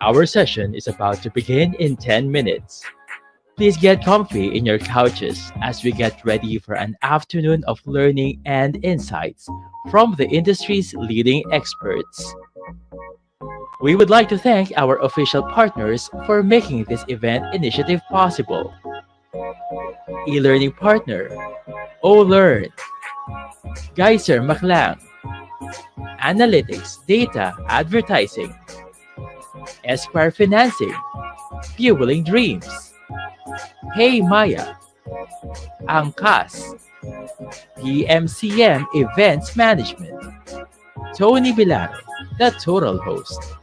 Our session is about to begin in 10 minutes. Please get comfy in your couches as we get ready for an afternoon of learning and insights from the industry's leading experts. We would like to thank our official partners for making this event initiative possible. E-learning partner, OLearn, Geyser Maklang, Analytics, Data, Advertising, Esquire Financing, Fueling Dreams, Hey Maya, Angkas, PMCM Events Management, Tony Bilaro, the total host.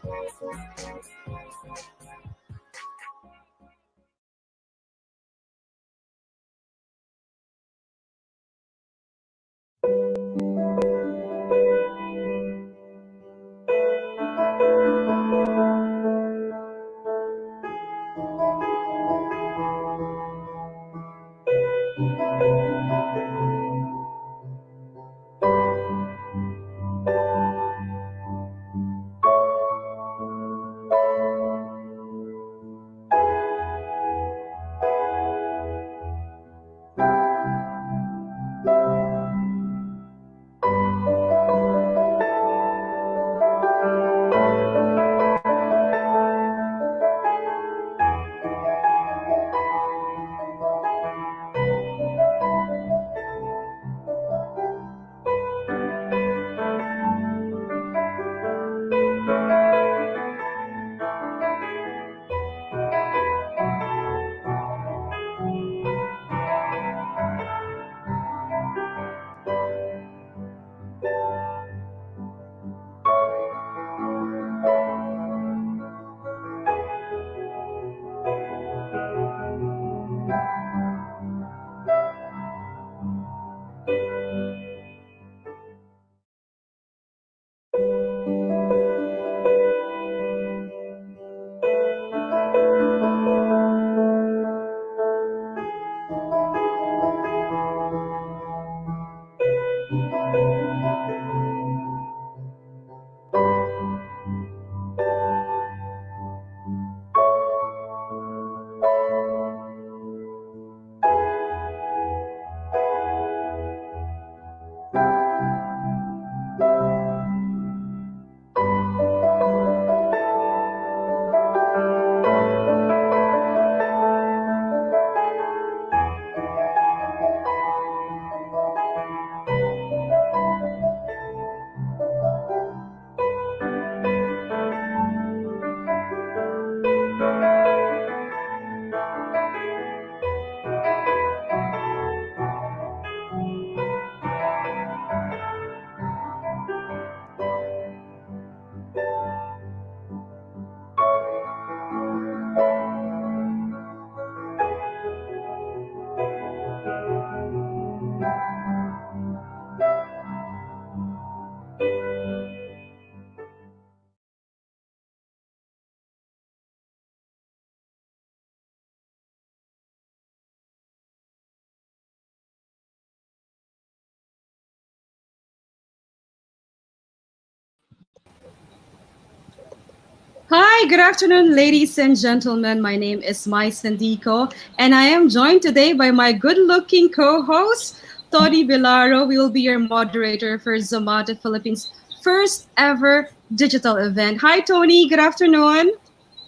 Hi, good afternoon, ladies and gentlemen. My name is Mai Sandico, and I am joined today by my good looking co host, Tony Bilaro. We will be your moderator for Zomato Philippines' first ever digital event. Hi, Tony. Good afternoon.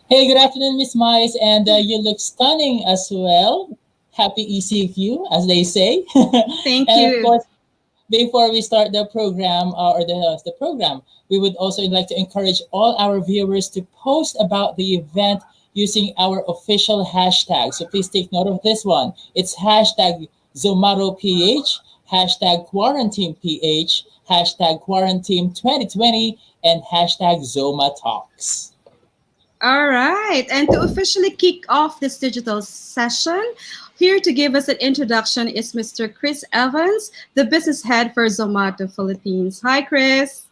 Hey, good afternoon, Miss Mice, and you look stunning as well. Happy ECQ, as they say. Thank And of you. course, before we start the program or the program, we would also like to encourage all our viewers to post about the event using our official hashtag. So please take note of this one. It's hashtag ZomatoPH, hashtag QuaranTeamPH, hashtag QuaranTeam2020, and hashtag ZomaTalks. All right. And to officially kick off this digital session, here to give us an introduction is Mr. Chris Evans, the business head for Zomato Philippines. Hi, Chris.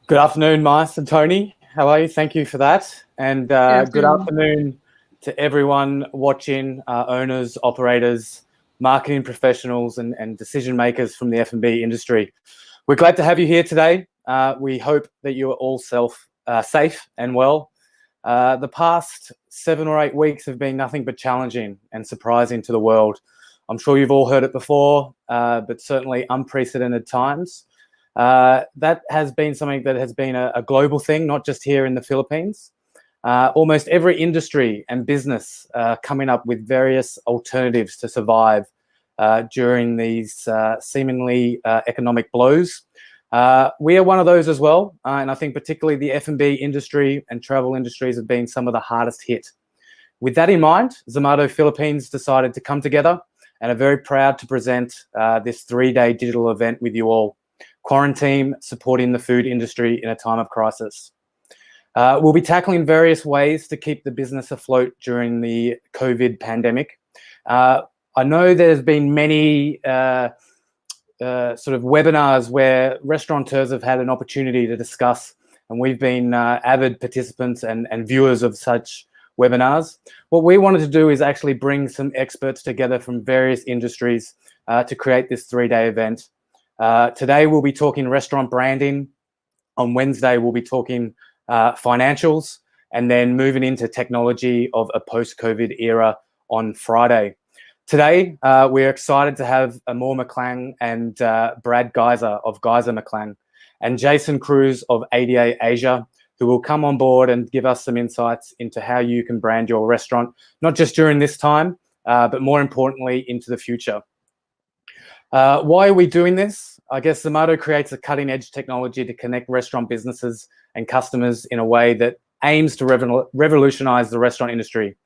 Good afternoon, Mice and Tony. How are you? Thank you for that. And Good good afternoon. afternoon to everyone watching, owners, operators, marketing professionals, and decision makers from the F&B industry. We're glad to have you here today. We hope that you are all safe and well. The past 7 or 8 weeks have been nothing but challenging and surprising to the world. I'm sure you've all heard it before, but certainly unprecedented times. That has been something that has been a global thing, not just here in the Philippines. Almost every industry and business coming up with various alternatives to survive during these seemingly economic blows. We are one of those as well, and I think particularly the F&B industry and travel industries have been some of the hardest hit. With that in mind, Zomato Philippines decided to come together and are very proud to present this 3-day digital event with you all. QuaranTeam, supporting the food industry in a time of crisis. We'll be tackling various ways to keep the business afloat during the COVID pandemic. I know there's been many sort of webinars where restaurateurs have had an opportunity to discuss, and we've been avid participants and viewers of such webinars. What we wanted to do is actually bring some experts together from various industries to create this 3-day event. Today we'll be talking restaurant branding. On Wednesday we'll be talking financials, and then moving into technology of a post-COVID era on Friday. Today, we're excited to have Amor McClang and Brad Geyser of Geyser McClang and Jason Cruz of ADA Asia, who will come on board and give us some insights into how you can brand your restaurant, not just during this time, but more importantly, into the future. Why are we doing this? I guess Zomato creates a cutting-edge technology to connect restaurant businesses and customers in a way that aims to revolutionize the restaurant industry.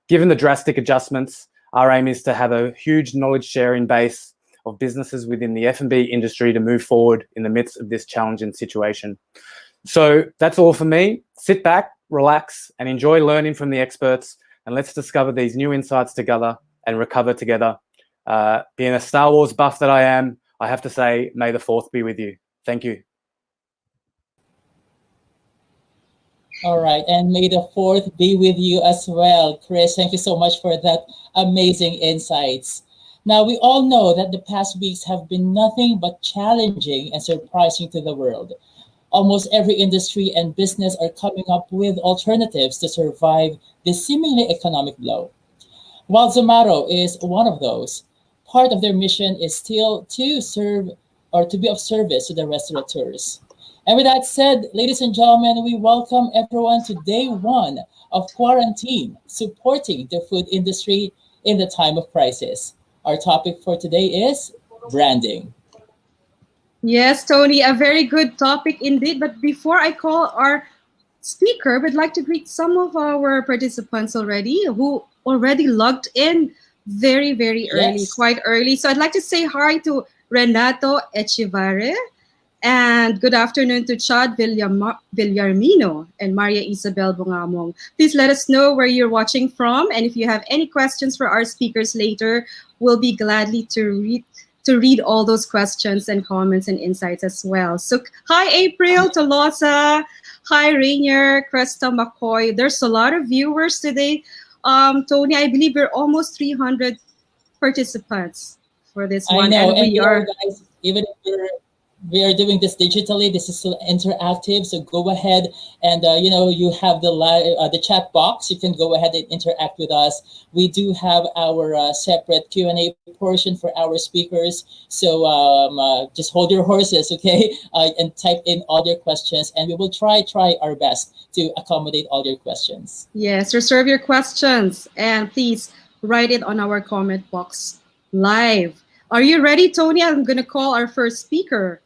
Given the drastic adjustments, our aim is to have a huge knowledge sharing base of businesses within the F&B industry to move forward in the midst of this challenging situation. So that's all for me. Sit back, relax, and enjoy learning from the experts, and let's discover these new insights together and recover together. Being a Star Wars buff that I am, I have to say, may the 4th be with you. Thank you. All right, and may the 4th be with you as well. Chris, thank you so much for that amazing insights. Now, we all know that the past weeks have been nothing but challenging and surprising to the world. Almost every industry and business are coming up with alternatives to survive this seemingly economic blow. While Zomato is one of those, part of their mission is still to serve or to be of service to the restaurateurs. And with that said, ladies and gentlemen, we welcome everyone to day 1 of QuaranTeam, supporting the food industry in the time of crisis. Our topic for today is branding. Yes, Tony, a very good topic indeed. But before I call our speaker, we'd like to greet some of our participants already who already logged in very, very early, Yes. quite early. So I'd like to say hi to Renato Echivare, and good afternoon to Chad Villarmino and Maria Isabel Bungamong. Please let us know where you're watching from, and if you have any questions for our speakers later, we'll be gladly to read all those questions and comments and insights as well. So hi April, Tolosa, hi Rainier, Cresta McCoy. There's a lot of viewers today. Tony, I believe we're almost 300 participants for this one. I know, and we are guys, even if we are doing this digitally, this is still interactive. So go ahead and you have the chat box. You can go ahead and interact with us. We do have our separate Q&A portion for our speakers. So just hold your horses, okay, and type in all your questions, and we will try our best to accommodate all your questions. Yes, reserve your questions and please write it on our comment box live. Are you ready, Tony? I'm going to call our first speaker.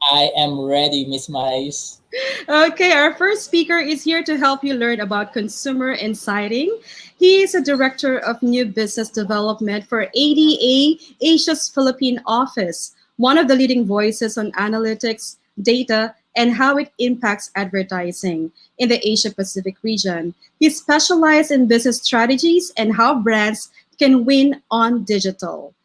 I am ready, Miss Mais. Okay, our first speaker is here to help you learn about consumer insighting. He is a director of new business development for ADA Asia's Philippine office, one of the leading voices on analytics, data, and how it impacts advertising in the Asia Pacific region. He specializes in business strategies and how brands can win on digital.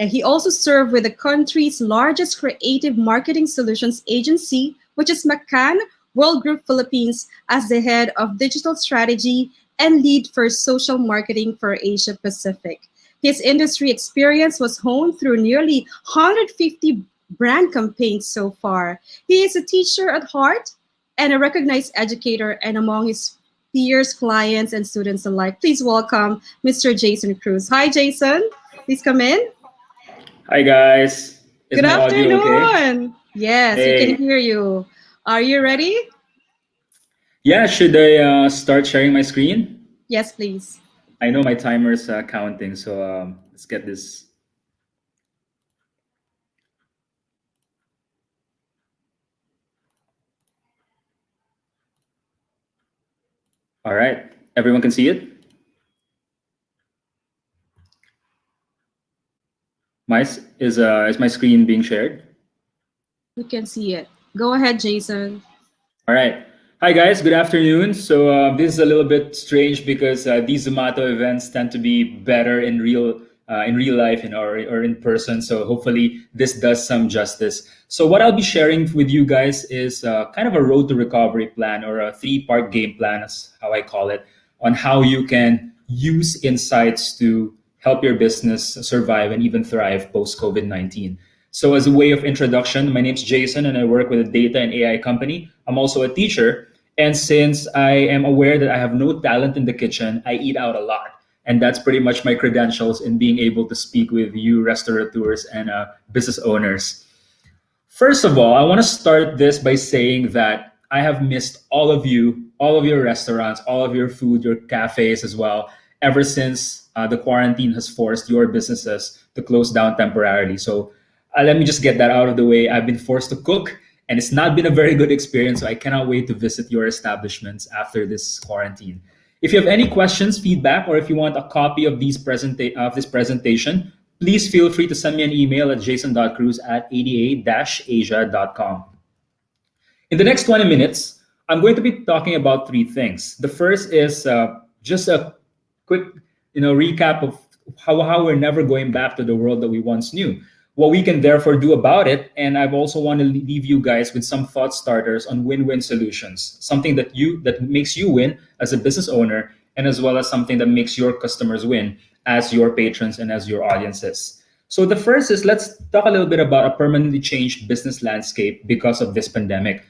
And he also served with the country's largest creative marketing solutions agency, which is McCann World Group Philippines, as the head of digital strategy and lead for social marketing for Asia Pacific. His industry experience was honed through nearly 150 brand campaigns so far. He is a teacher at heart, and a recognized educator and among his peers, clients, and students alike. Please welcome Mr. Jason Cruz. Hi, Jason. Please come in. Hi guys, is Good my audio okay? afternoon. Yes, we can Hey, hear you. Are you ready? yeah, should I start sharing my screen? Yes, please. I know my timer's counting, so let's get this. All right, everyone can see it. Is my screen being shared? We can see it. Go ahead, Jason. All right. Hi guys, good afternoon. So this is a little bit strange because these Zomato events tend to be better in real life or in person. So hopefully this does some justice. So what I'll be sharing with you guys is kind of a road to recovery plan or a three-part game plan, is how I call it, on how you can use insights to help your business survive and even thrive post COVID-19. So, as a way of introduction, my name's Jason and I work with a data and AI company. I'm also a teacher. And since I am aware that I have no talent in the kitchen, I eat out a lot. And that's pretty much my credentials in being able to speak with you, restaurateurs, and business owners. First of all, I want to start this by saying that I have missed all of you, all of your restaurants, all of your food, your cafes as well, ever since the quarantine has forced your businesses to close down temporarily. So let me just get that out of the way. I've been forced to cook, and it's not been a very good experience. So I cannot wait to visit your establishments after this quarantine. If you have any questions, feedback, or if you want a copy of this presentation, please feel free to send me an email at jason.cruz@ada-asia.com. In the next 20 minutes, I'm going to be talking about three things. The first is just a quick recap of how we're never going back to the world that we once knew, what we can therefore do about it, and I've also want to leave you guys with some thought starters on win-win solutions, something that makes you win as a business owner, and as well as something that makes your customers win as your patrons and as your audiences. So the first is, let's talk a little bit about a permanently changed business landscape because of this pandemic.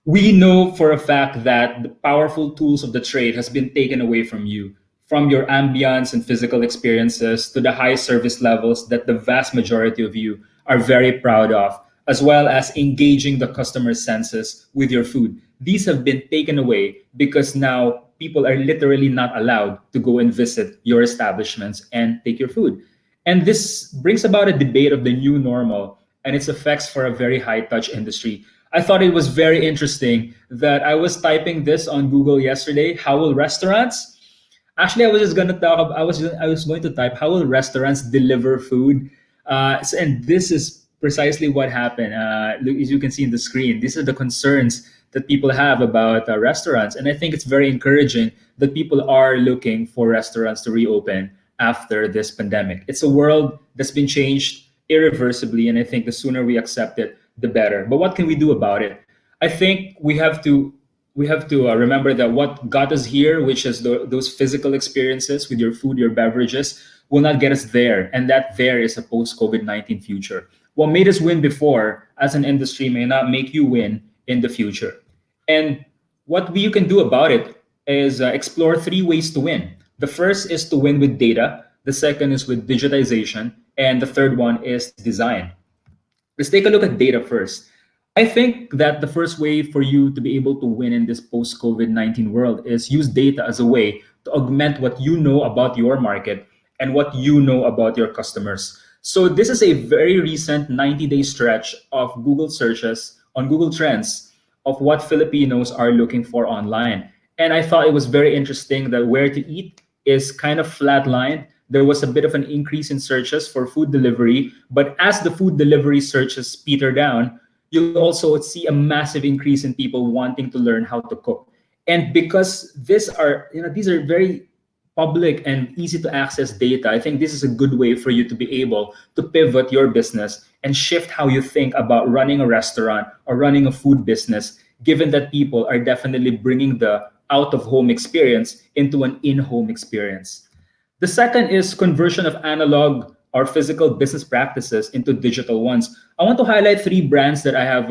We know for a fact that the powerful tools of the trade has been taken away from you, from your ambience and physical experiences to the high service levels that the vast majority of you are very proud of, as well as engaging the customer senses with your food. These have been taken away because now people are literally not allowed to go and visit your establishments and take your food. And this brings about a debate of the new normal and its effects for a very high touch industry. I thought it was very interesting that I was typing this on Google yesterday. How will restaurants? Actually, I was going to type, how will restaurants deliver food? And this is precisely what happened. As you can see in the screen, these are the concerns that people have about restaurants. And I think it's very encouraging that people are looking for restaurants to reopen after this pandemic. It's a world that's been changed irreversibly, and I think the sooner we accept it, the better. But what can we do about it? I think we have to remember that what got us here, which is those physical experiences with your food, your beverages, will not get us there, and that there is a post-COVID-19 future. What made us win before as an industry may not make you win in the future. And what you can do about it is explore three ways to win. The first is to win with data. The second is with digitization, and the third one is design. Let's take a look at data first. I think that the first way for you to be able to win in this post COVID-19 world is use data as a way to augment what you know about your market and what you know about your customers. So, this is a very recent 90-day stretch of Google searches on Google Trends of what Filipinos are looking for online. And I thought it was very interesting that where to eat is kind of flatlined. There was a bit of an increase in searches for food delivery, but as the food delivery searches peter down, you'll also see a massive increase in people wanting to learn how to cook. And because these are very public and easy to access data, I think this is a good way for you to be able to pivot your business and shift how you think about running a restaurant or running a food business, given that people are definitely bringing the out of home experience into an in home experience. The second is conversion of analog or physical business practices into digital ones. I want to highlight three brands that I have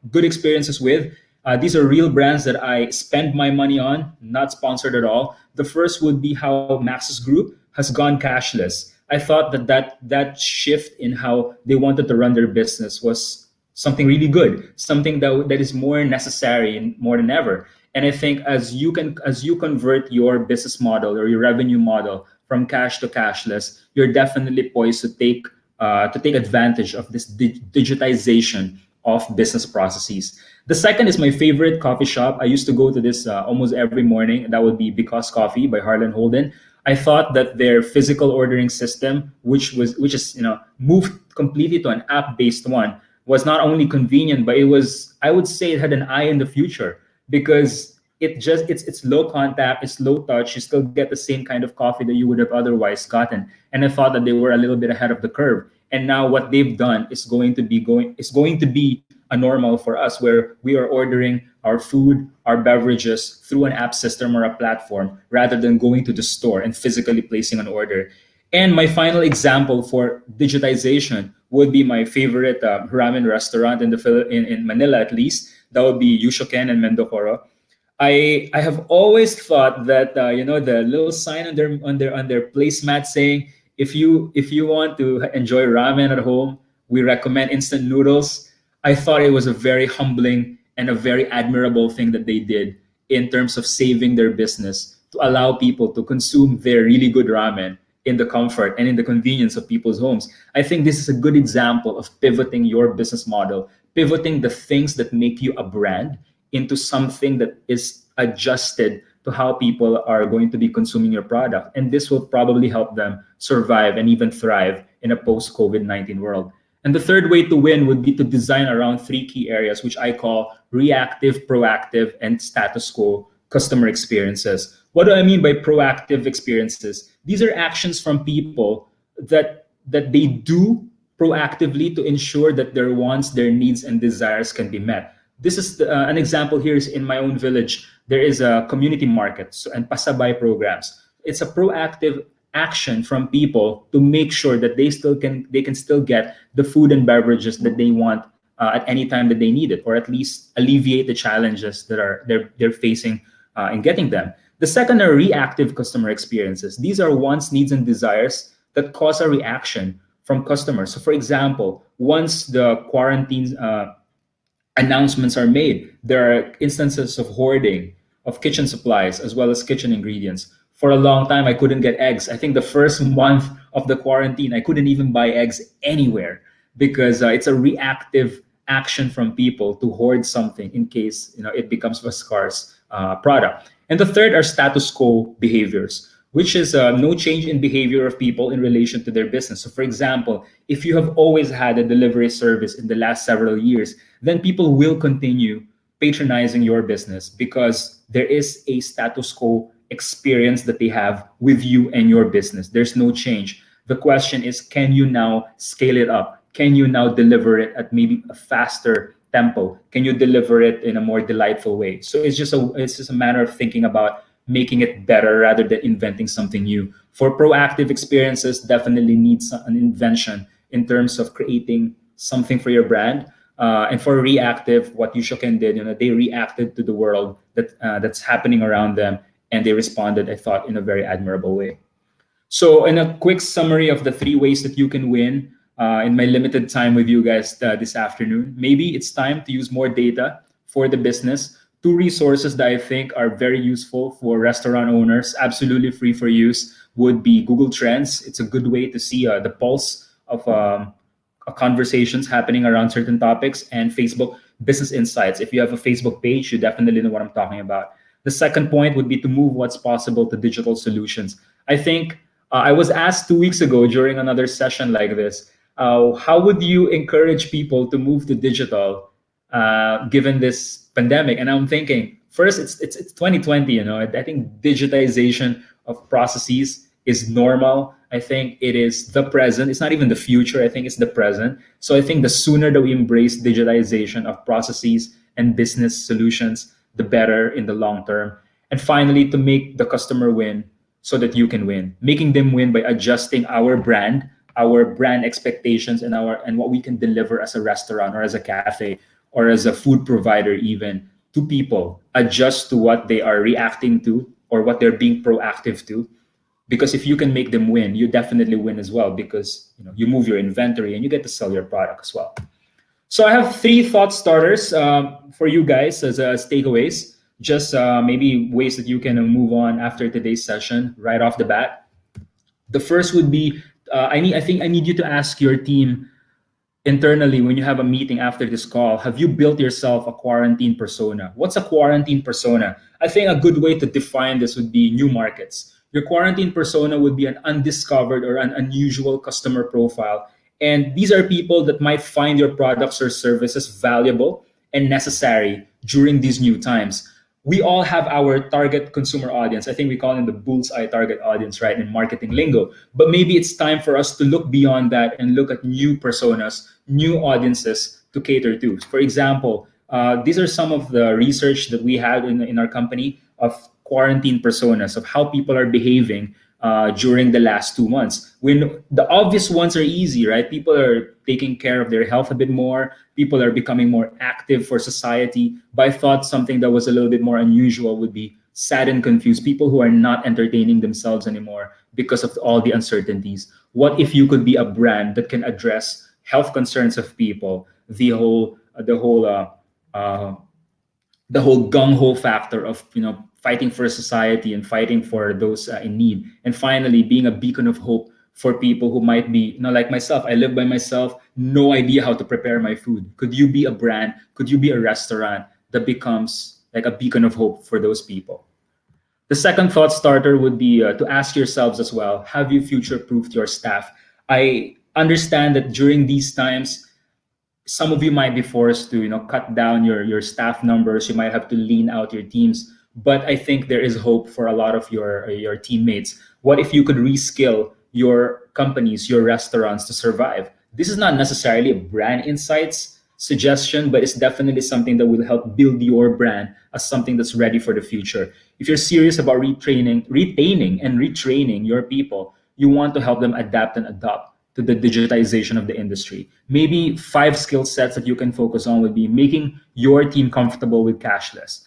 good experiences with. These are real brands that I spend my money on, not sponsored at all. The first would be how Maxis Group has gone cashless. I thought that shift in how they wanted to run their business was something really good, something that is more necessary and more than ever. And I think as you convert your business model or your revenue model from cash to cashless, you're definitely poised to take advantage of this digitization of business processes. The second is my favorite coffee shop. I used to go to this almost every morning. That would be Because Coffee by Harlan Holden. I thought that their physical ordering system, which is moved completely to an app-based one, was not only convenient, but it was, I would say, it had an eye in the future because it's low contact, it's low touch. You still get the same kind of coffee that you would have otherwise gotten. And I thought that they were a little bit ahead of the curve. And now what they've done is going to be a normal for us, where we are ordering our food, our beverages through an app system or a platform rather than going to the store and physically placing an order. And my final example for digitization would be my favorite ramen restaurant in Manila, at least. That would be Yushoken and Mendocoro. I have always thought that the little sign on their placemat saying, if you want to enjoy ramen at home, we recommend instant noodles. I thought it was a very humbling and a very admirable thing that they did in terms of saving their business to allow people to consume their really good ramen in the comfort and in the convenience of people's homes. I think this is a good example of pivoting your business model, pivoting the things that make you a brand into something that is adjusted to how people are going to be consuming your product. And this will probably help them survive and even thrive in a post-COVID-19 world. And the third way to win would be to design around three key areas, which I call reactive, proactive, and status quo customer experiences. What do I mean by proactive experiences? These are actions from people that they do proactively to ensure that their wants, their needs, and desires can be met. This is an example here is in my own village. There is a community market and pasabay programs. It's a proactive action from people to make sure that they can still get the food and beverages that they want at any time that they need it, or at least alleviate the challenges that they're facing in getting them. The second are reactive customer experiences. These are wants, needs, and desires that cause a reaction from customers. So, for example, once the quarantine announcements are made, there are instances of hoarding of kitchen supplies as well as kitchen ingredients. For a long time, I couldn't get eggs. I think the first month of the quarantine, I couldn't even buy eggs anywhere because it's a reactive action from people to hoard something in case it becomes a scarce product. And the third are status quo behaviors, which is no change in behavior of people in relation to their business. So, for example, if you have always had a delivery service in the last several years, then people will continue patronizing your business because there is a status quo experience that they have with you and your business. There's no change. The question is, can you now scale it up? Can you now deliver it at maybe a faster tempo? Can you deliver it in a more delightful way? So it's just a matter of thinking about making it better rather than inventing something new. For proactive experiences, definitely needs an invention in terms of creating something for your brand. And for reactive, what Yushoken did, they reacted to the world that's happening around them, and they responded, I thought, in a very admirable way. So, in a quick summary of the three ways that you can win in my limited time with you guys this afternoon, maybe it's time to use more data for the business. Two resources that I think are very useful for restaurant owners, absolutely free for use, would be Google Trends. It's a good way to see the pulse of conversations happening around certain topics, and Facebook Business Insights. If you have a Facebook page, you definitely know what I'm talking about. The second point would be to move what's possible to digital solutions. I think I was asked 2 weeks ago during another session like this, how would you encourage people to move to digital given this pandemic? And I'm thinking, first, it's 2020. I think digitization of processes is normal. I think it is the present. It's not even the future. I think it's the present. So I think the sooner that we embrace digitization of processes and business solutions, the better in the long term. And finally, to make the customer win so that you can win, making them win by adjusting our brand expectations, and what we can deliver as a restaurant or as a cafe or as a food provider even to people adjust to what they are reacting to or what they're being proactive to. Because if you can make them win, you definitely win as well, because you move your inventory and you get to sell your product as well. So I have three thought starters for you guys as takeaways, just maybe ways that you can move on after today's session right off the bat. The first would be I think I need you to ask your team internally when you have a meeting after this call, have you built yourself a quarantine persona? What's a quarantine persona? I think a good way to define this would be new markets. Your quarantine persona would be an undiscovered or an unusual customer profile. And these are people that might find your products or services valuable and necessary during these new times. We all have our target consumer audience. I think we call it the bullseye target audience, right, in marketing lingo. But maybe it's time for us to look beyond that and look at new personas, new audiences to cater to. For example, these are some of the research that we had in our company of quarantine personas, of how people are behaving during the last 2 months. When the obvious ones are easy, right? People are taking care of their health a bit more. People are becoming more active for society. But I thought something that was a little bit more unusual would be sad and confused. People who are not entertaining themselves anymore because of all the uncertainties. What if you could be a brand that can address health concerns of people? The whole gung ho factor of fighting for society and fighting for those in need, and finally being a beacon of hope for people who might be like myself. I live by myself, no idea how to prepare my food. Could you be a brand? Could you be a restaurant that becomes like a beacon of hope for those people? The second thought starter would be to ask yourselves as well, have you future proofed your staff? I understand that during these times some of you might be forced to cut down your staff numbers. You might have to lean out your teams, but I think there is hope for a lot of your teammates. What if you could reskill your companies, your restaurants to survive? This is not necessarily a brand insights suggestion, but it's definitely something that will help build your brand as something that's ready for the future. If you're serious about retaining and retraining your people, you want to help them adapt and adopt to the digitization of the industry. Maybe 5 skill sets that you can focus on would be making your team comfortable with cashless,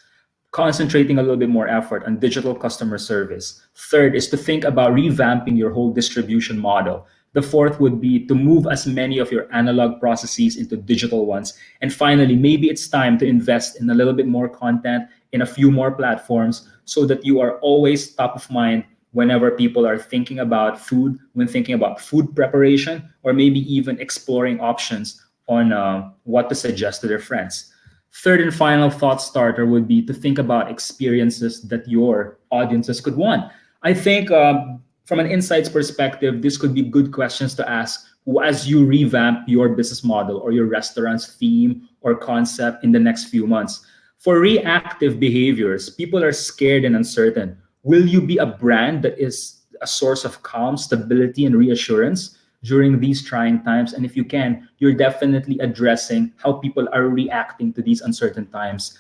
concentrating a little bit more effort on digital customer service. Third is to think about revamping your whole distribution model. The fourth would be to move as many of your analog processes into digital ones. And finally, maybe it's time to invest in a little bit more content in a few more platforms so that you are always top of mind whenever people are thinking about food, when thinking about food preparation, or maybe even exploring options on what to suggest to their friends. Third and final thought starter would be to think about experiences that your audiences could want. I think from an insights perspective, this could be good questions to ask as you revamp your business model or your restaurant's theme or concept in the next few months. For reactive behaviors, people are scared and uncertain. Will you be a brand that is a source of calm, stability, and reassurance during these trying times? And if you can, you're definitely addressing how people are reacting to these uncertain times.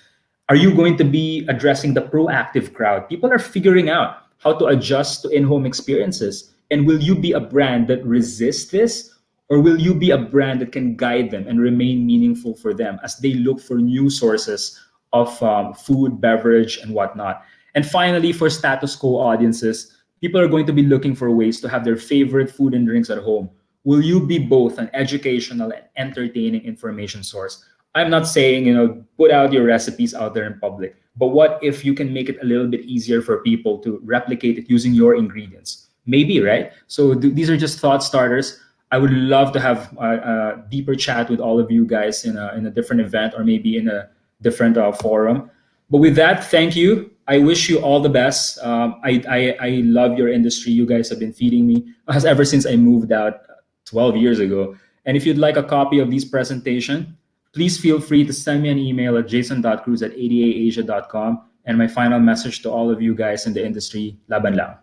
Are you going to be addressing the proactive crowd? People are figuring out how to adjust to in-home experiences. And will you be a brand that resists this? Or will you be a brand that can guide them and remain meaningful for them as they look for new sources of food, beverage, and whatnot? And finally, for status quo audiences, people are going to be looking for ways to have their favorite food and drinks at home. Will you be both an educational and entertaining information source? I'm not saying, put out your recipes out there in public, but what if you can make it a little bit easier for people to replicate it using your ingredients? Maybe, right? So these are just thought starters. I would love to have a deeper chat with all of you guys in a different event or maybe in a different forum. But with that, thank you. I wish you all the best. I love your industry. You guys have been feeding me ever since I moved out 12 years ago. And if you'd like a copy of this presentation, please feel free to send me an email at jason.cruz@adaasia.com. And my final message to all of you guys in the industry, laban lang.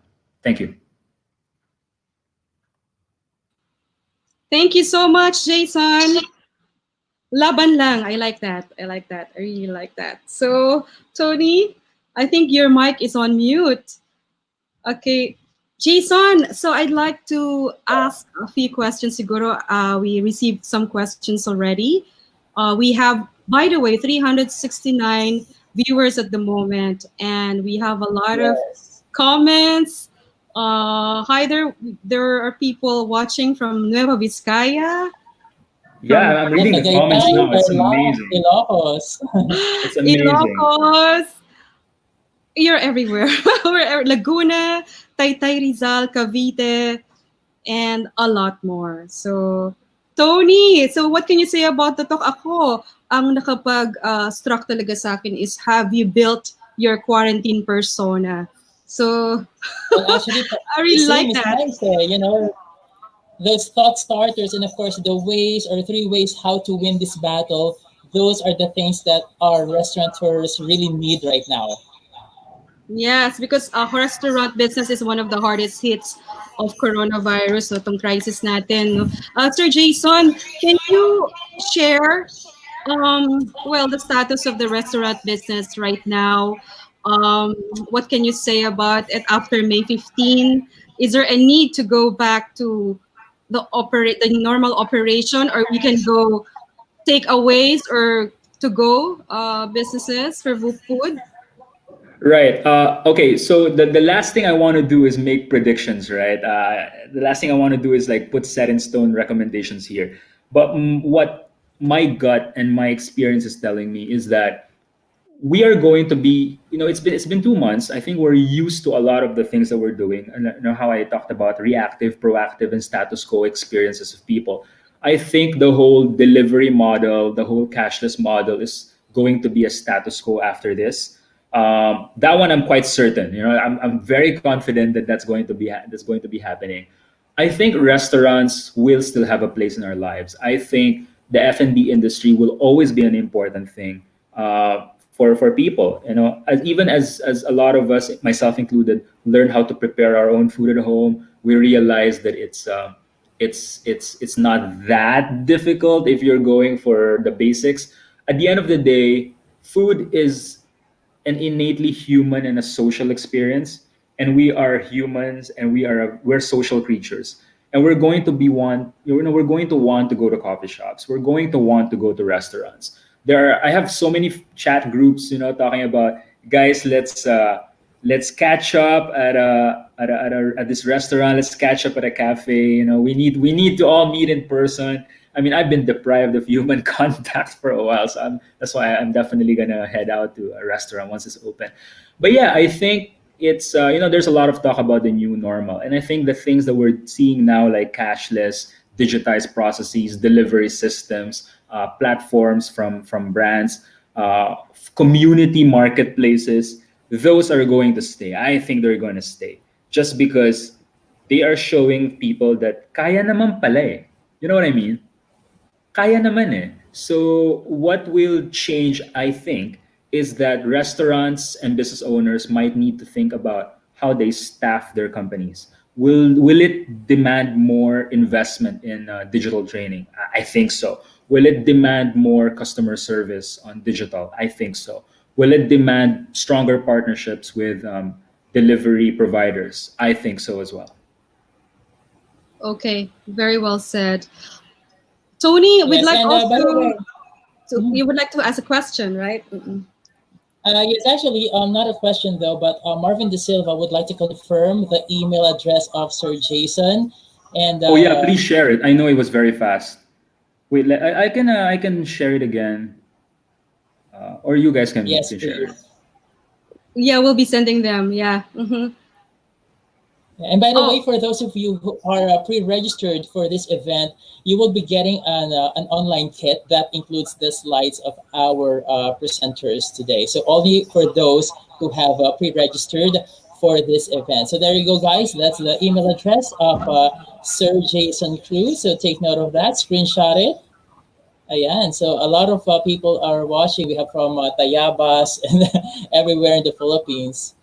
Thank you. Thank you so much, Jason. Laban lang. I like that. I really like that. So, Tony, I think your mic is on mute. Okay. Jason, so I'd like to ask a few questions. Siguro, we received some questions already. We have, by the way, 369 viewers at the moment, and we have a lot of Yes. comments. Hi there. There are people watching from Nueva Vizcaya, Yeah, from I'm Yeah, reading the comments Tagaytay, now. It's Tarlac, amazing. Ilocos. It's amazing. Ilocos. You're everywhere. Laguna, Taytay, Rizal, Cavite, and a lot more. So, Tony, so what can you say about the talk? Ako, ang struck talaga sa akin is, have you built your quarantine persona? So, Well, actually, I the really same like is that. nice. Those thought starters, and of course, the ways or three ways how to win this battle. Those are the things that our restaurateurs really need right now. Yes, because restaurant business is one of the hardest hits of coronavirus, so itong crisis natin. No? Sir Jason, can you share the status of the restaurant business right now? What can you say about it after May 15? Is there a need to go back to the normal operation, or we can go takeaways or to go businesses for food? Right. Okay. So the last thing I want to do is make predictions, right? The last thing I want to do is like put set in stone recommendations here. But what my gut and my experience is telling me is that we are going to be, it's been 2 months. I think we're used to a lot of the things that we're doing, and how I talked about reactive, proactive, and status quo experiences of people. I think the whole delivery model, the whole cashless model, is going to be a status quo after this. That one I'm quite certain. I'm very confident that that's going to be happening. I think restaurants will still have a place in our lives. I think the F&B industry will always be an important thing for people. Even as a lot of us, myself included, learn how to prepare our own food at home, we realize that it's not that difficult if you're going for the basics. At the end of the day, food is an innately human and a social experience, and we are humans, and we're social creatures, and we're going to be one we're going to want to go to coffee shops, we're going to want to go to restaurants. I have so many chat groups, talking about, guys, let's catch up at this restaurant, let's catch up at a cafe, we need to all meet in person. I mean, I've been deprived of human contact for a while, so that's why I'm definitely gonna head out to a restaurant once it's open. But yeah, I think it's there's a lot of talk about the new normal, and I think the things that we're seeing now, like cashless, digitized processes, delivery systems, platforms from brands, community marketplaces, those are going to stay. I think they're going to stay just because they are showing people that kaya naman pala eh. You know what I mean? Kaya naman eh. So what will change, I think, is that restaurants and business owners might need to think about how they staff their companies. Will it demand more investment in digital training? I think so. Will it demand more customer service on digital? I think so. Will it demand stronger partnerships with delivery providers? I think so as well. Okay, very well said. Tony, we'd Yes, like and by the also way, mhm. you would like to ask a question, right? Mm-mm. Yes, actually, not a question though, but Marvin De Silva would like to confirm the email address of Sir Jason, and Oh yeah, please share it. I know it was very fast. Wait, I can share it again, or you guys can yes, can share it. please. Yeah, we'll be sending them. Yeah. And by the way, Oh, for those of you who are pre-registered for this event, you will be getting an online kit that includes the slides of our presenters today. So only for those who have pre-registered for this event. So there you go, guys. That's the email address of Sir Jason Cruz. So take note of that. Screenshot it. Ayan. So a lot of people are watching. We have from Tayabas and everywhere in the Philippines.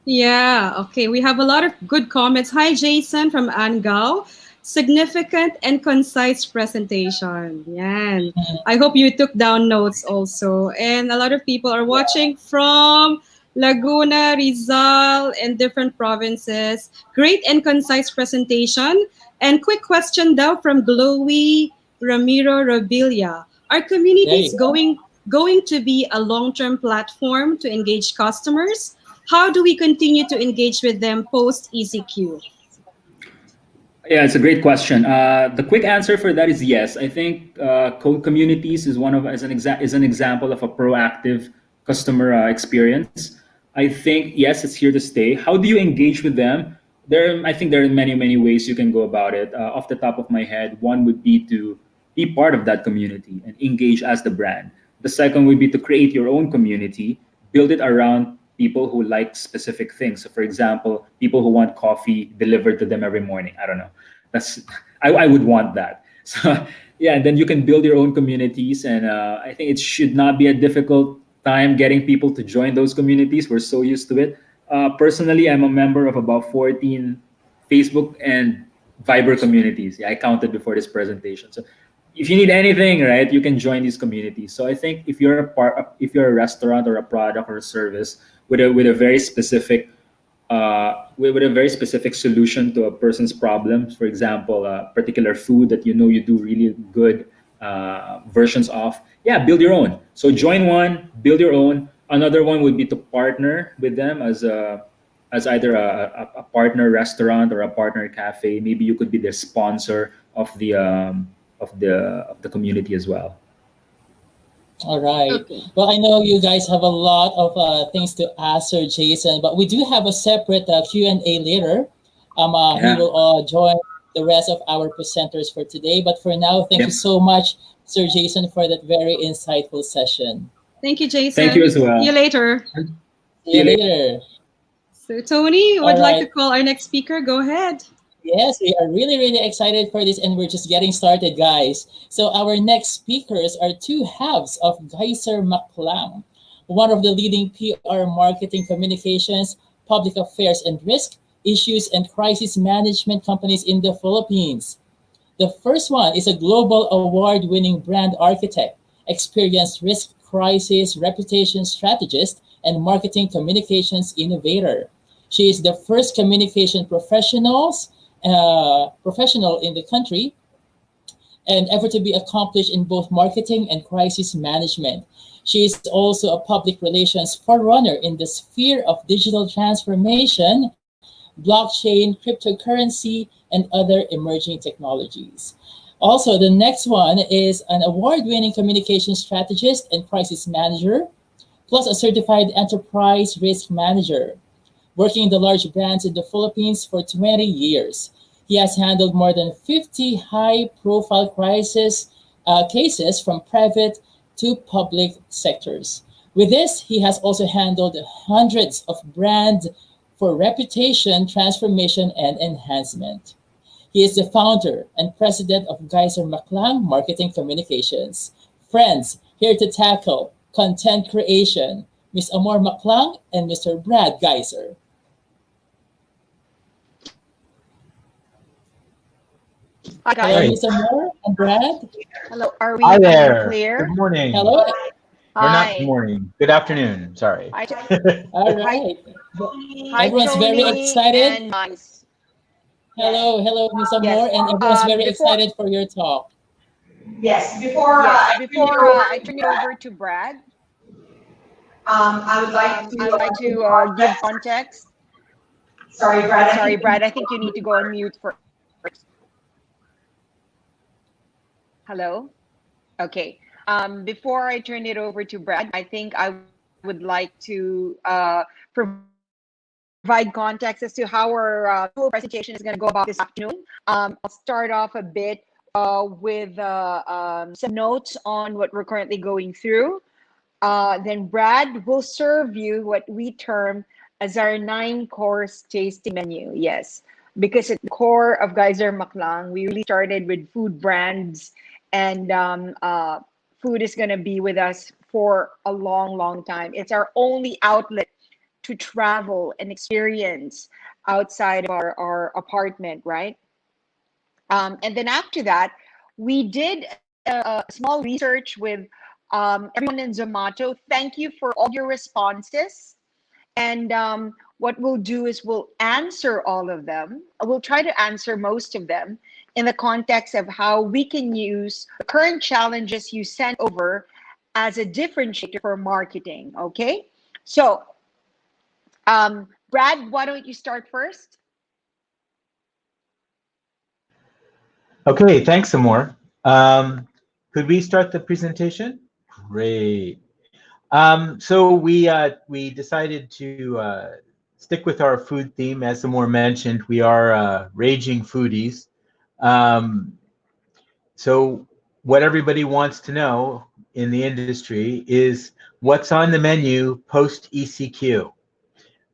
yeah. Okay, we have a lot of good comments. Hi, Jason from Angao. Significant and concise presentation. Yan. I hope you took down notes also. And a lot of people are Yeah. watching from Laguna, Rizal, and different provinces. Great and concise presentation. And quick question daw from Glowy Ramiro Rabilia. Are There you communities go. going to be a long-term platform to engage customers? How do we continue to engage with them post ECQ? Yeah, it's a great question. The quick answer for that is yes. I think code communities is one of is an example of a proactive customer experience. I think yes, it's here to stay. How do you engage with them? I think there are many ways you can go about it. Off the top of my head, one would be to be part of that community and engage as the brand. The second would be to create your own community, build it around people who like specific things. So, for example, people who want coffee delivered to them every morning. I don't know. That's I would want that. So yeah, and then you can build your own communities, and I think it should not be a difficult time getting people to join those communities. We're so used to it. Personally, I'm a member of about 14 Facebook and Viber communities. Yeah, I counted before this presentation. So if you need anything, right, you can join these communities. So I think if you're a restaurant or a product or a service with a very specific with a very specific solution to a person's problems. For example, a particular food that you know you do really good versions of. Yeah, build your own. So join one, build your own. Another one would be to partner with them as either a partner restaurant or a partner cafe. Maybe you could be the sponsor of the community as well. All right. Okay. Well, I know you guys have a lot of things to ask Sir Jason, but we do have a separate Q&A later. He Yeah. will join the rest of our presenters for today. But for now, thank you Yep. so much, Sir Jason, for that very insightful session. Thank you, Thank you Jason. as See you well. later. See you later. So, Tony, would All like to right. call our next speaker. Go ahead. Yes, we are really excited for this, and we're just getting started, guys. So our next speakers are two halves of Geyser Maklang, one of the leading PR marketing communications, public affairs and risk, issues and crisis management companies in the Philippines. The first one is a global award-winning brand architect, experienced risk crisis reputation strategist, and marketing communications innovator. She is the first communication professional in the country and ever to be accomplished in both marketing and crisis management. She is also a public relations forerunner in the sphere of digital transformation, blockchain, cryptocurrency, and other emerging technologies. Also, the next one is an award-winning communication strategist and crisis manager, plus a certified enterprise risk manager, working in the large brands in the Philippines for 20 years. He has handled more than 50 high-profile crisis cases from private to public sectors. With this, he has also handled hundreds of brands for reputation, transformation, and enhancement. He is the founder and president of Geyser Maklang Marketing Communications. Friends, here to tackle content creation, Ms. Amor Maklang and Mr. Brad Geyser. Hi Hello, guys. Hey, Ms. Amor and Brad. Hello. Are Hi we there. clear? Good morning. Hello. Or not good Hi. morning. Good afternoon. Sorry. Hi. All Hi. right. Hi, Everyone's very Tony excited. and Mice. Hello, Ms. Yes. Amor, and everyone's very Before excited for your talk. Yes, before yes, I turn it before over, I turn it over to Brad, I would like I to would like give to give context. context. Sorry, Brad, I Sorry, think Brad. I think you need to go on mute first. Hello. Okay. Before I turn it over to Brad, I think I would like to provide context as to how our full presentation is going to go about this afternoon. I'll start off a bit with some notes on what we're currently going through. Then Brad will serve you what we term as our 9-course tasting menu. Yes, because at the core of Geyser Maklang, we really started with food brands, and food is going to be with us for a long time. It's our only outlet to travel and experience outside of our apartment, right? And then after that, we did a small research with everyone in Zomato. Thank you for all your responses. And what we'll do is we'll answer all of them. We'll try to answer most of them in the context of how we can use the current challenges you sent over as a differentiator for marketing. Okay, so Brad, why don't you start first? Okay, thanks, Amor. Could we start the presentation? Great. So we decided to stick with our food theme. As Amor mentioned, we are raging foodies. Um, so what everybody wants to know in the industry is what's on the menu post ECQ.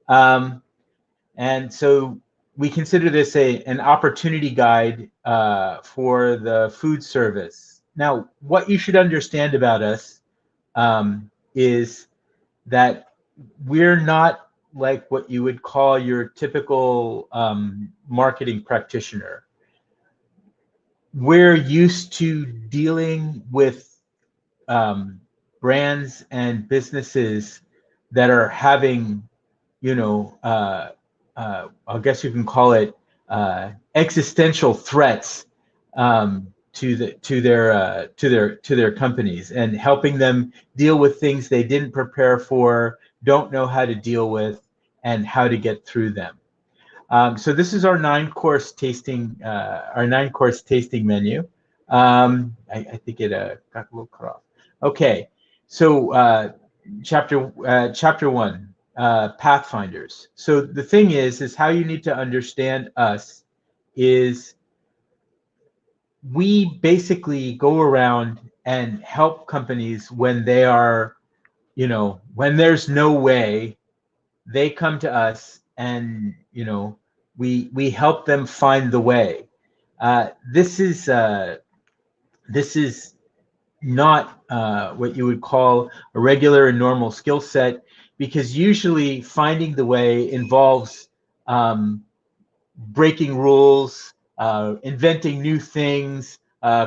And so we consider this an opportunity guide for the food service. Now, what you should understand about us is that we're not like what you would call your typical marketing practitioner. We're used to dealing with brands and businesses that are having, I guess you can call it existential threats to their companies, and helping them deal with things they didn't prepare for, don't know how to deal with, and how to get through them. So this is our nine-course tasting menu. I think it got a little cut off. Okay, so chapter one, pathfinders. So the thing is how you need to understand us is we basically go around and help companies when they are, when there's no way, they come to us, and we help them find the way. This is not what you would call a regular and normal skill set, because usually finding the way involves breaking rules, inventing new things,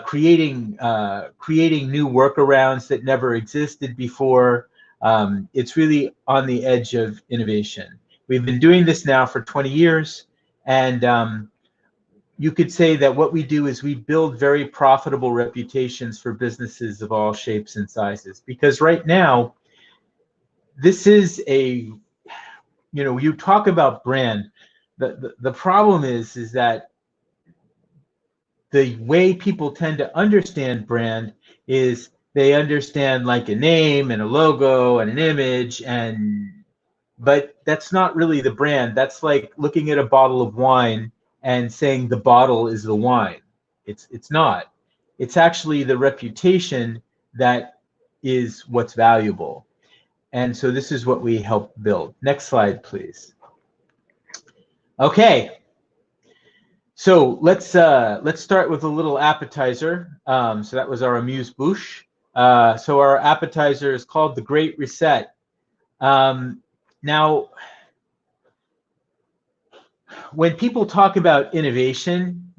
creating new workarounds that never existed before. It's really on the edge of innovation. We've been doing this now for 20 years, and you could say that what we do is we build very profitable reputations for businesses of all shapes and sizes. Because right now, this is you talk about brand. The problem is that the way people tend to understand brand is they understand like a name and a logo and an image, but that's not really the brand. That's like looking at a bottle of wine and saying the bottle is the wine. It's not. It's actually the reputation that is what's valuable. And so this is what we help build. Next slide, please. Okay. So let's start with a little appetizer. So that was our amuse-bouche. So our appetizer is called the Great Reset. Now, when people talk about innovation,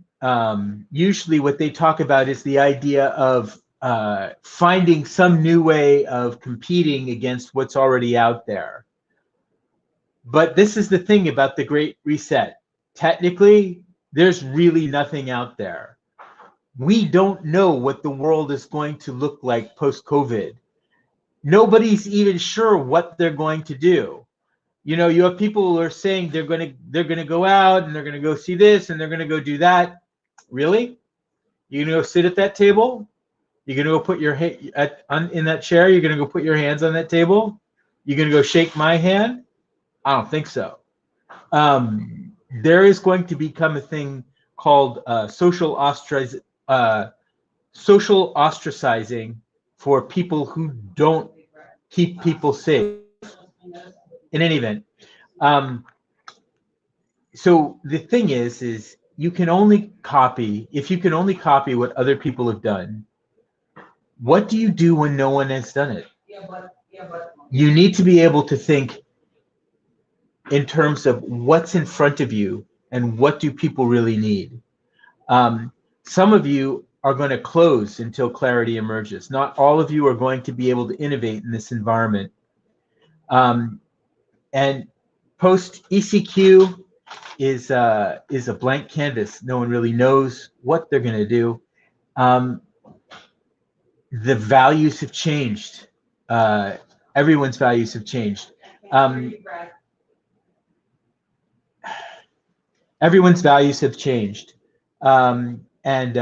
usually what they talk about is the idea of finding some new way of competing against what's already out there. But this is the thing about the Great Reset. Technically, there's really nothing out there. We don't know what the world is going to look like post-COVID. Nobody's even sure what they're going to do. You have people who are saying they're going to go out and they're going to go see this and they're going to go do that. Really? You're going to go sit at that table? You're going to go put your in that chair? You're going to go put your hands on that table? You're going to go shake my hand? I don't think so. There is going to become a thing called social ostracizing for people who don't keep people safe. In any event, so the thing is you can only copy, if you can only copy what other people have done, what do you do when no one has done it? You need to be able to think in terms of what's in front of you and what do people really need. Some of you are going to close until clarity emerges. Not all of you are going to be able to innovate in this environment. And post ECQ is a blank canvas. No one really knows what they're going to do. the values have changed. Everyone's values have changed. Everyone's values have changed. And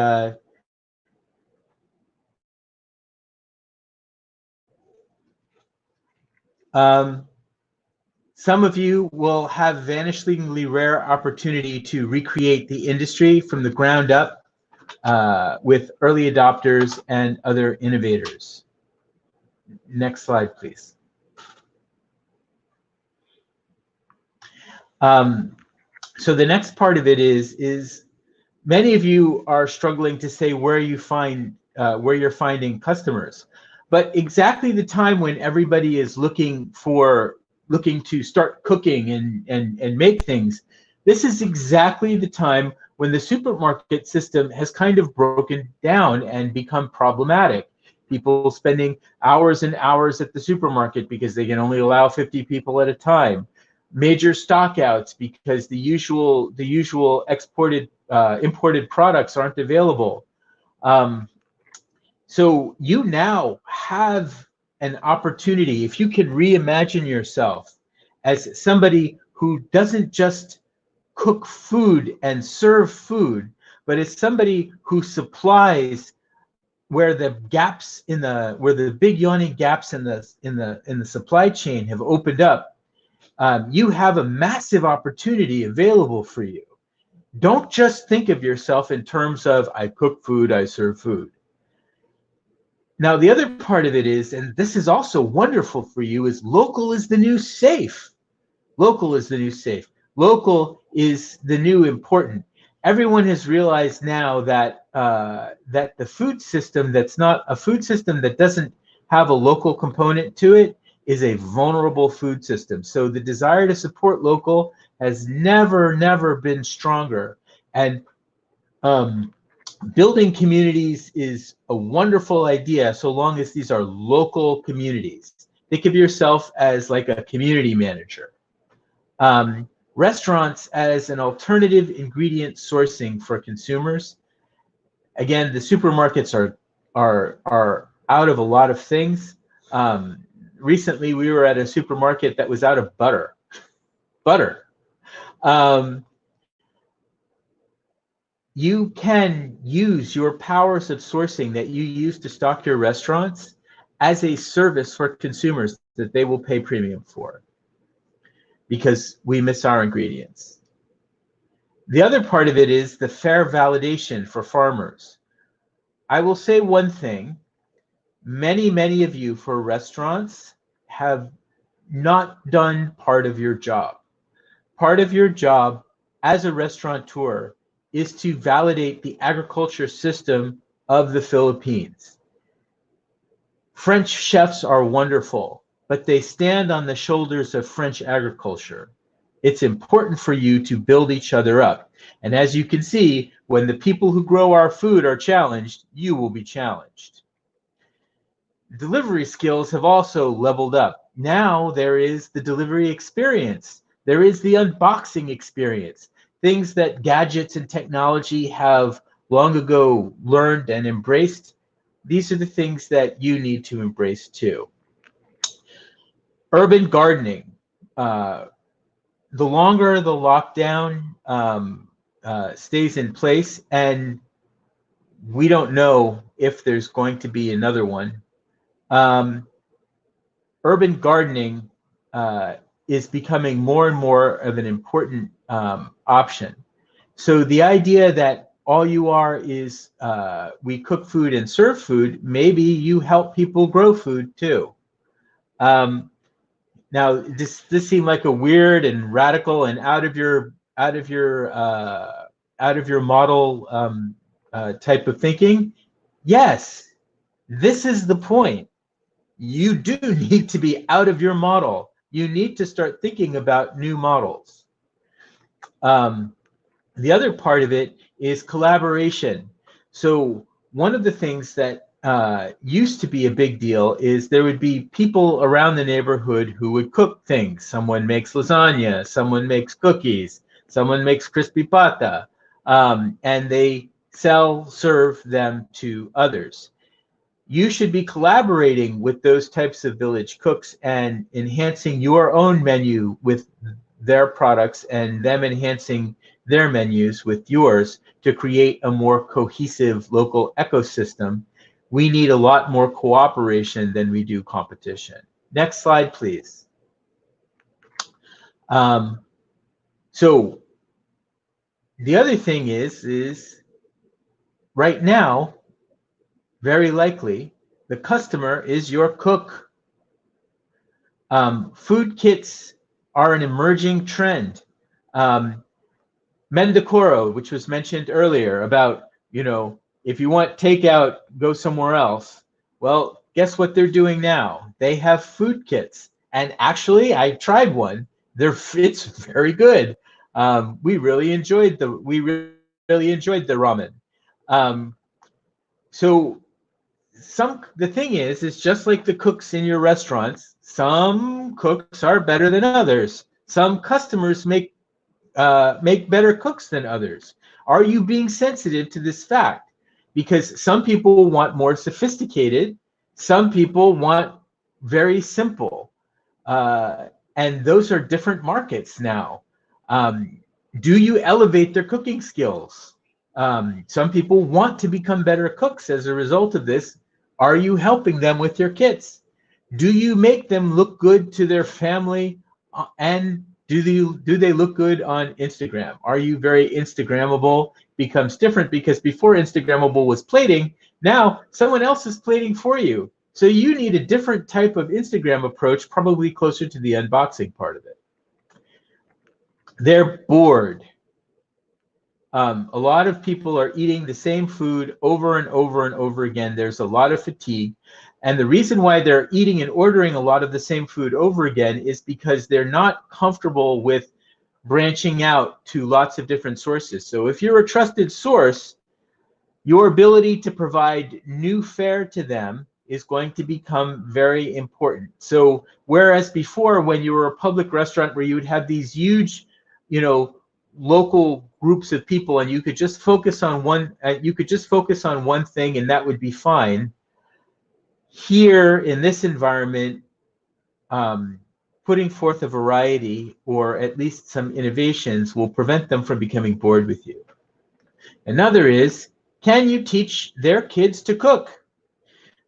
some of you will have vanishingly rare opportunity to recreate the industry from the ground up with early adopters and other innovators. Next slide, please. So the next part of it is many of you are struggling to say where you're finding customers, but exactly the time when everybody is looking to start cooking and make things, this is exactly the time when the supermarket system has kind of broken down and become problematic. People spending hours and hours at the supermarket because they can only allow 50 people at a time. Major stockouts because the usual imported products aren't available. So you now have an opportunity, if you could reimagine yourself as somebody who doesn't just cook food and serve food, but as somebody who supplies where the big yawning gaps in the supply chain have opened up. You have a massive opportunity available for you. Don't just think of yourself in terms of I cook food, I serve food. Now, the other part of it is, and this is also wonderful for you, is local is the new safe. Local is the new safe. Local is the new important. Everyone has realized now that that the food system that's not a food system that doesn't have a local component to it is a vulnerable food system. So the desire to support local has never been stronger. And building communities is a wonderful idea so long as these are local communities. Think of yourself as like a community manager. Restaurants as an alternative ingredient sourcing for consumers. Again, the supermarkets are out of a lot of things. Recently, we were at a supermarket that was out of butter. You can use your powers of sourcing that you use to stock your restaurants as a service for consumers that they will pay premium for, because we miss our ingredients. The other part of it is the fair validation for farmers. I will say one thing. Many of you for restaurants have not done part of your job. Part of your job as a restaurateur is to validate the agriculture system of the Philippines. French chefs are wonderful, but they stand on the shoulders of French agriculture. It's important for you to build each other up. And as you can see, when the people who grow our food are challenged, you will be challenged. Delivery skills have also leveled up. Now there is the delivery experience. There is the unboxing experience. Things that gadgets and technology have long ago learned and embraced. These are the things that you need to embrace too. Urban gardening. The longer the lockdown stays in place, and we don't know if there's going to be another one, urban gardening is becoming more and more of an important option. So the idea that all you are is we cook food and serve food, maybe you help people grow food too. Now, this seemed like a weird and radical and out of your model type of thinking. Yes, this is the point. You do need to be out of your model. You need to start thinking about new models. The other part of it is collaboration. So one of the things that used to be a big deal is there would be people around the neighborhood who would cook things. Someone makes lasagna, someone makes cookies, someone makes crispy pata, and they serve them to others. you should be collaborating with those types of village cooks and enhancing your own menu with their products and them enhancing their menus with yours to create a more cohesive local ecosystem. We need a lot more cooperation than we do competition. Next slide, please. So the other thing is right now, very likely, the customer is your cook. Food kits are an emerging trend. Mendocoro, which was mentioned earlier about, if you want takeout, go somewhere else. Well, guess what they're doing now? They have food kits. And actually, I tried one. It's very good. We really enjoyed the ramen. So the thing is just like the cooks in your restaurants, some cooks are better than others. Some customers make better cooks than others. Are you being sensitive to this fact? Because some people want more sophisticated, some people want very simple, and those are different markets now. Do you elevate their cooking skills? Some people want to become better cooks as a result of this. Are you helping them with your kits? Do you make them look good to their family? And do they look good on Instagram? Are you very Instagrammable? Becomes different because before Instagrammable was plating, now someone else is plating for you. So you need a different type of Instagram approach, probably closer to the unboxing part of it. They're bored. A lot of people are eating the same food over and over and over again. There's a lot of fatigue. And the reason why they're eating and ordering a lot of the same food over again is because they're not comfortable with branching out to lots of different sources. So if you're a trusted source, your ability to provide new fare to them is going to become very important. So whereas before, when you were a public restaurant where you would have these huge, local groups of people and you could just focus on one thing and that would be fine. Here in this environment, putting forth a variety or at least some innovations will prevent them from becoming bored with you. Another is, can you teach their kids to cook?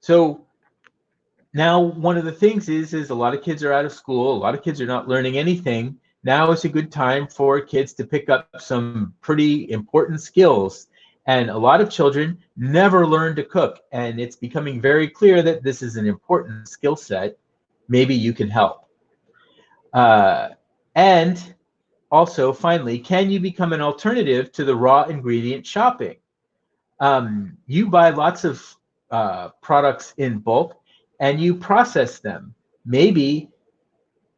So now one of the things is a lot of kids are out of school, a lot of kids are not learning anything. Now is a good time for kids to pick up some pretty important skills. And a lot of children never learn to cook. And it's becoming very clear that this is an important skill set. Maybe you can help. And also, finally, can you become an alternative to the raw ingredient shopping? You buy lots of products in bulk and you process them. Maybe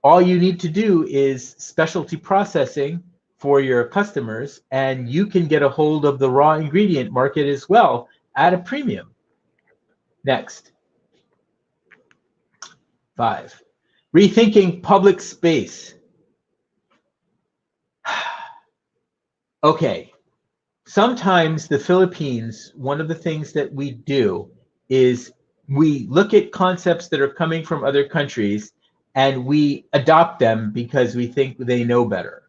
all you need to do is specialty processing for your customers, and you can get a hold of the raw ingredient market as well at a premium. Next. 5, rethinking public space. Okay, sometimes the Philippines, one of the things that we do is we look at concepts that are coming from other countries and we adopt them because we think they know better.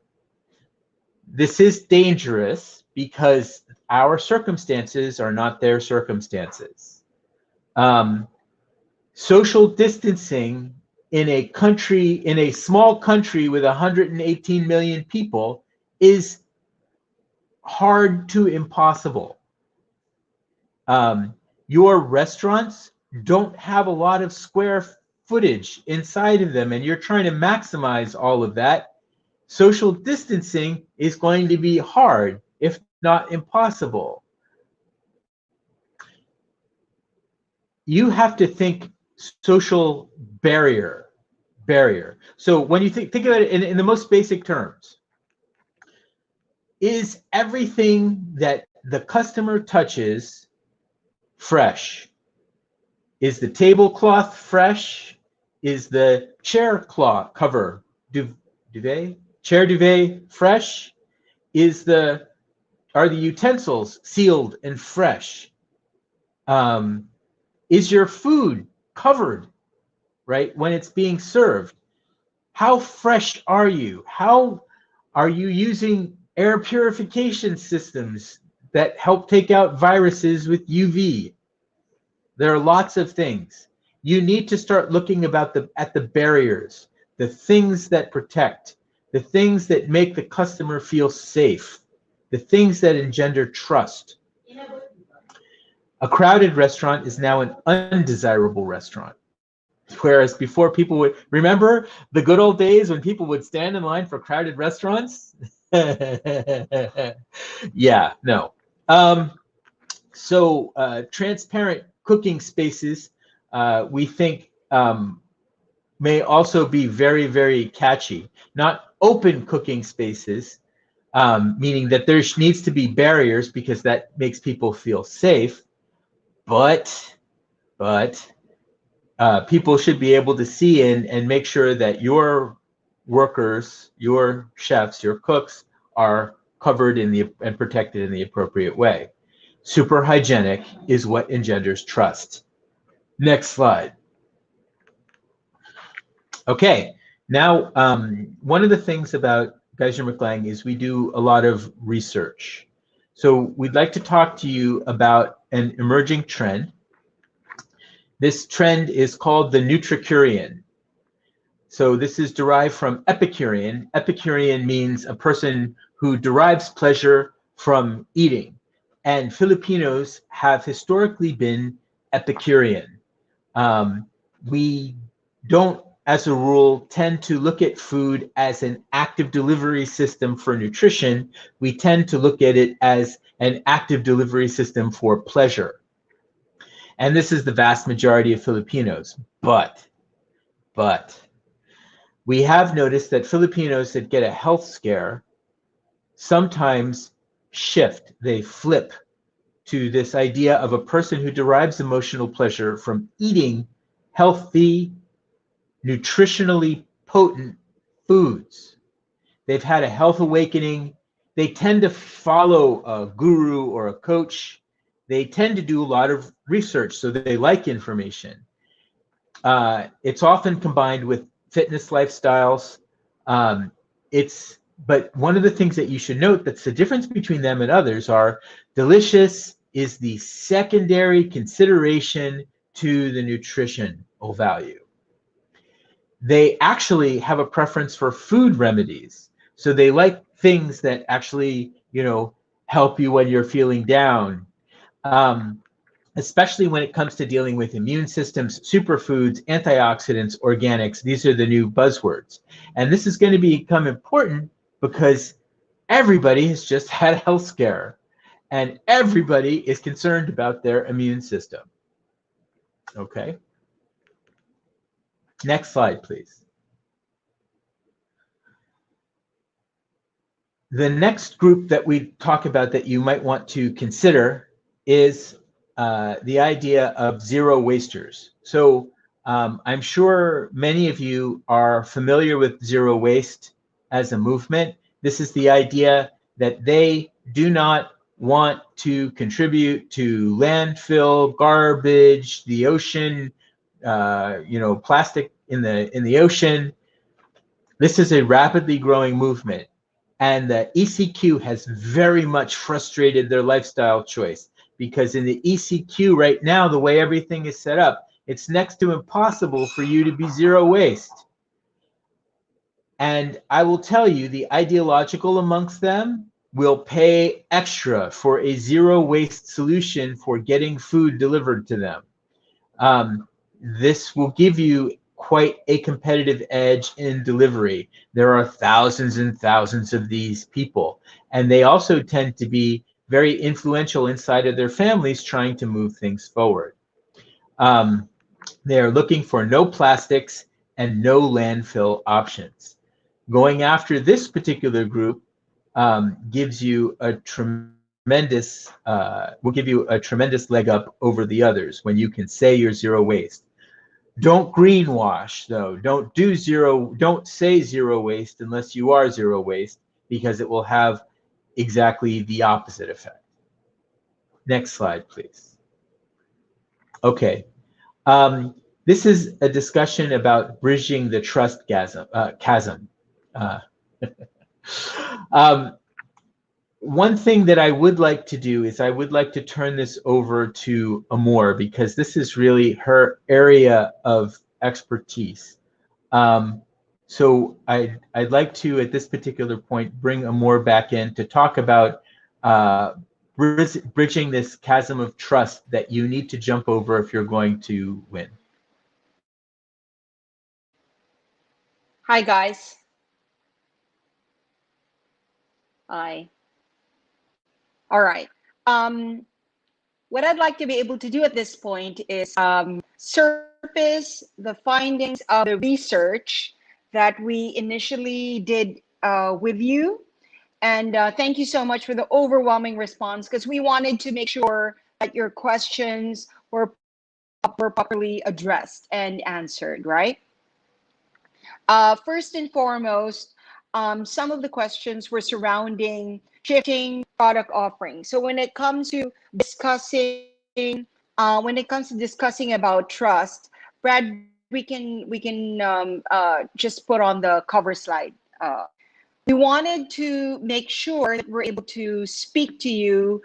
This is dangerous because our circumstances are not their circumstances. Social distancing in a small country with 118 million people is hard to impossible. Your restaurants don't have a lot of square footage inside of them, and you're trying to maximize all of that. Social distancing is going to be hard, if not impossible. You have to think social barrier. So when you think of it in the most basic terms, is everything that the customer touches fresh? Is the tablecloth fresh? Is the chair cloth cover chair duvet fresh? Are the utensils sealed and fresh? Is your food covered, right, when it's being served? How fresh are you? How are you using air purification systems that help take out viruses with UV? There are lots of things. You need to start looking at the barriers, the things that protect, the things that make the customer feel safe, the things that engender trust. A crowded restaurant is now an undesirable restaurant. Whereas before, people would remember the good old days when people would stand in line for crowded restaurants. Yeah, no. So transparent cooking spaces, we think, may also be very, very catchy. Not open cooking spaces, meaning that there needs to be barriers because that makes people feel safe. But people should be able to see in and make sure that your workers, your chefs, your cooks are covered and protected in the appropriate way. Super hygienic is what engenders trust. Next slide. Okay, now one of the things about Geiser McLang is we do a lot of research. So we'd like to talk to you about an emerging trend. This trend is called the Nutricurian. So this is derived from Epicurean. Epicurean means a person who derives pleasure from eating. And Filipinos have historically been Epicurean. We don't, as a rule, tend to look at food as an active delivery system for nutrition. We tend to look at it as an active delivery system for pleasure. And this is the vast majority of Filipinos. But we have noticed that Filipinos that get a health scare sometimes shift, they flip to this idea of a person who derives emotional pleasure from eating healthy, nutritionally potent foods. They've had a health awakening. They tend to follow a guru or a coach. They tend to do a lot of research, so they like information. It's often combined with fitness lifestyles. But one of the things that you should note that's the difference between them and others are delicious is the secondary consideration to the nutritional value. They actually have a preference for food remedies. So they like things that actually, help you when you're feeling down. Especially when it comes to dealing with immune systems, superfoods, antioxidants, organics. These are the new buzzwords. And this is going to become important because everybody has just had a health scare and everybody is concerned about their immune system. Okay. Next slide, please. The next group that we talk about that you might want to consider is the idea of zero wasters. So I'm sure many of you are familiar with zero waste as a movement. This is the idea that they do not want to contribute to landfill, garbage, the ocean, plastic in the ocean. This is a rapidly growing movement, and the ECQ has very much frustrated their lifestyle choice because in the ECQ right now, the way everything is set up, it's next to impossible for you to be zero waste. And I will tell you, the ideological amongst them will pay extra for a zero waste solution for getting food delivered to them. This will give you quite a competitive edge in delivery. There are thousands and thousands of these people, and they also tend to be very influential inside of their families trying to move things forward. They are looking for no plastics and no landfill options. Going after this particular group gives you a tremendous leg up over the others when you can say you're zero waste. Don't greenwash though. Don't say zero waste unless you are zero waste, because it will have exactly the opposite effect. Next slide, please. Okay, This is a discussion about bridging the trust chasm. Uh, um, One thing that I would like to do is I would like to turn this over to Amor, because this is really her area of expertise. So I'd like to, at this particular point, bring Amor back in to talk about bridging this chasm of trust that you need to jump over if you're going to win. Hi, guys. Hi. All right. What I'd like to be able to do at this point is surface the findings of the research that we initially did with you. And thank you so much for the overwhelming response, because we wanted to make sure that your questions were properly addressed and answered, right? First and foremost, some of the questions were surrounding shifting product offerings. So when it comes to discussing about trust, Brad, we can just put on the cover slide. We wanted to make sure that we're able to speak to you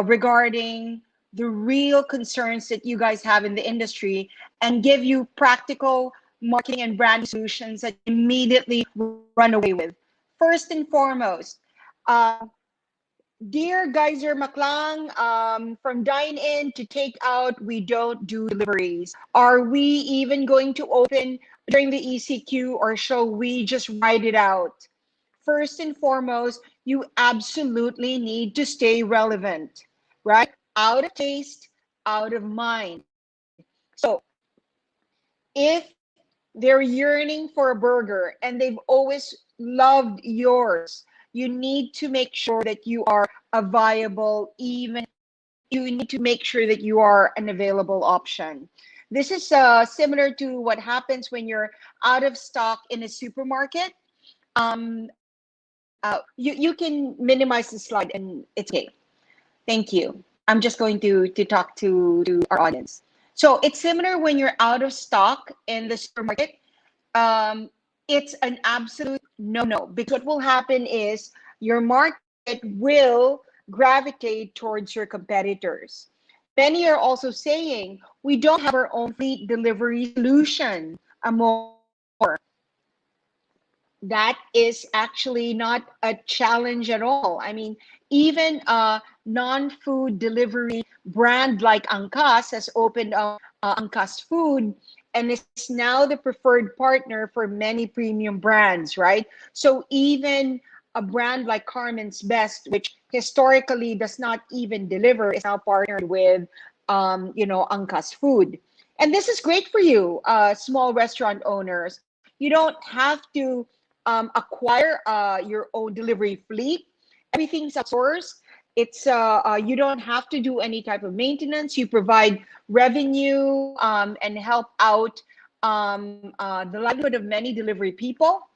regarding the real concerns that you guys have in the industry and give you practical marketing and branding solutions that you immediately run away with. First and foremost, dear Geyser Maklang, from dine in to take out, we don't do deliveries. Are we even going to open during the ECQ, or shall we just ride it out? First and foremost, you absolutely need to stay relevant, right? Out of taste, out of mind. So if they're yearning for a burger and they've always loved yours, you need to make sure that you are a viable, even you need to make sure that you are an available option. This is similar to what happens when you're out of stock in a supermarket. You can minimize the slide and it's okay. Thank you. I'm just going to talk to our audience. So it's similar when you're out of stock in the supermarket. It's an absolute no-no, because what will happen is your market will gravitate towards your competitors. Many are also saying we don't have our own fleet delivery solution. Amor, that is actually not a challenge at all. I mean, even a non-food delivery brand like Angkas has opened up Angkas Food and is now the preferred partner for many premium brands, right? So even a brand like Carmen's Best, which historically does not even deliver, is now partnered with, Angkas Food. And this is great for you, small restaurant owners. You don't have to acquire your own delivery fleet. Everything's outsourced. It's you don't have to do any type of maintenance. You provide revenue and help out the livelihood of many delivery people.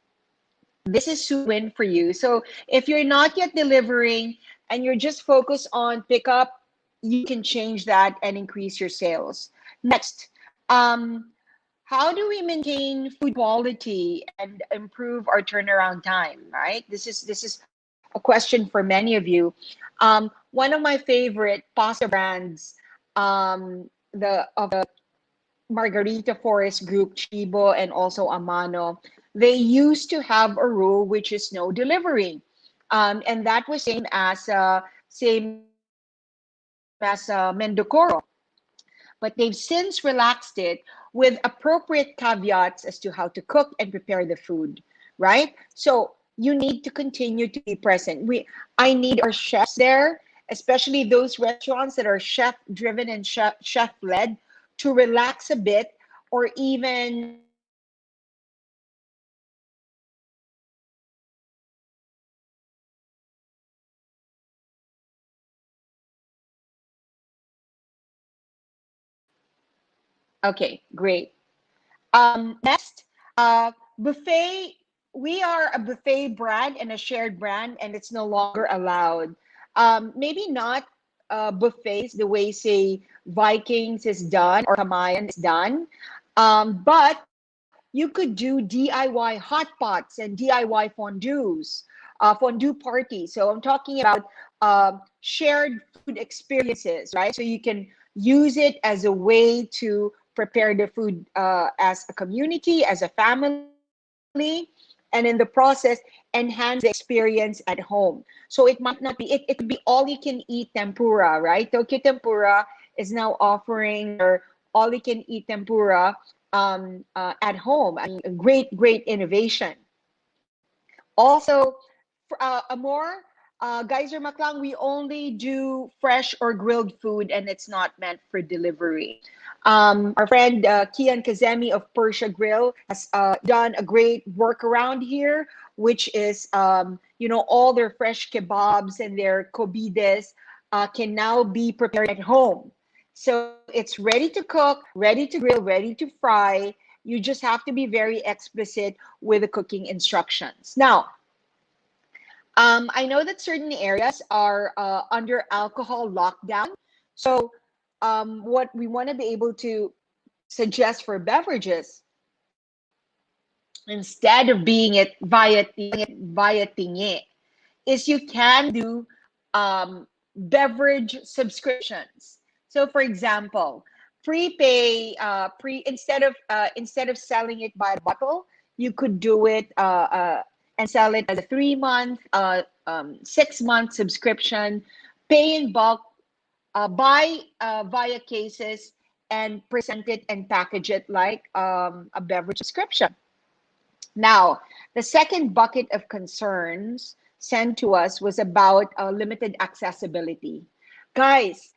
This is a win for you. So if you're not yet delivering and you're just focused on pickup, you can change that and increase your sales. Next, how do we maintain food quality and improve our turnaround time, right? This is a question for many of you. One of my favorite pasta brands, the of the Margarita Forest Group, Chibo, and also Amano, they used to have a rule which is no delivery, and that was same as Mendocoro, but they've since relaxed it with appropriate caveats as to how to cook and prepare the food, right? So you need to continue to be present. I need our chefs there, especially those restaurants that are chef driven and chef led, to relax a bit, or even okay, great. Next, buffet. We are a buffet brand and a shared brand, and it's no longer allowed. Maybe not buffets the way, say, Vikings is done or Kamayan is done. But you could do DIY hot pots and DIY fondues, fondue parties. So I'm talking about shared food experiences, right? So you can use it as a way to prepare the food as a community, as a family, and in the process, enhance the experience at home. So it might not be, it could be all you can eat tempura, right? Tokyo Tempura is now offering their all you can eat tempura at home. I mean, a great innovation. Also, Amor, Geyser Maklang, we only do fresh or grilled food and it's not meant for delivery. Our friend Kian Kazemi of Persia Grill has done a great workaround here, which is, all their fresh kebabs and their kobides can now be prepared at home. So it's ready to cook, ready to grill, ready to fry. You just have to be very explicit with the cooking instructions. Now, I know that certain areas are under alcohol lockdown. So, what we want to be able to suggest for beverages, instead of via tinge, is you can do beverage subscriptions. So, for example, prepay instead of selling it by bottle, you could do it and sell it as a 3 month, 6 month subscription. Pay in bulk, buy via cases, and present it and package it like a beverage subscription. Now, the second bucket of concerns sent to us was about limited accessibility. Guys,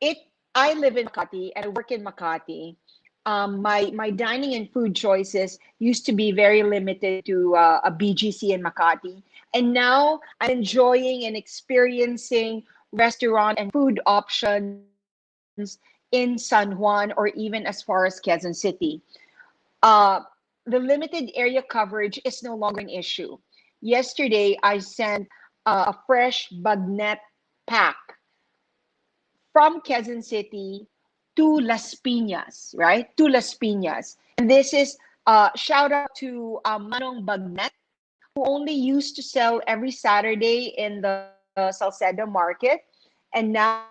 it I live in Makati and I work in Makati. My dining and food choices used to be very limited to a BGC in Makati, and now I'm enjoying and experiencing restaurant and food options in San Juan or even as far as Quezon City. Uh, the limited area coverage is no longer an issue. Yesterday, I sent a fresh bagnet pack from Quezon City to Las Piñas, right? To Las Piñas. And this is shout out to Manong Bagnet, who only used to sell every Saturday in the Salcedo market. And now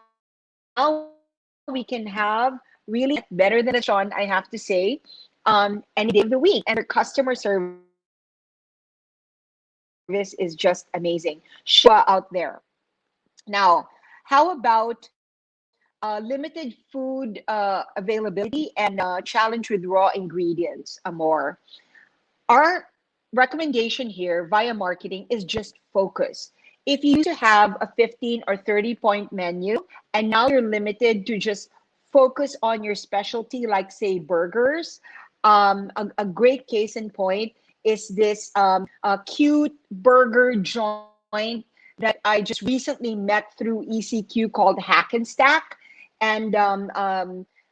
we can have really a bagnet better than the restaurant, I have to say, any day of the week. And their customer service is just amazing. Shout out to Shua out there. Now, how about limited food availability and challenge with raw ingredients, Amor? Our recommendation here via marketing is just focus. If you used to have a 15 or 30-point menu and now you're limited to just focus on your specialty, like say burgers, a great case in point is this a cute burger joint that I just recently met through ECQ called Hack and Stack. And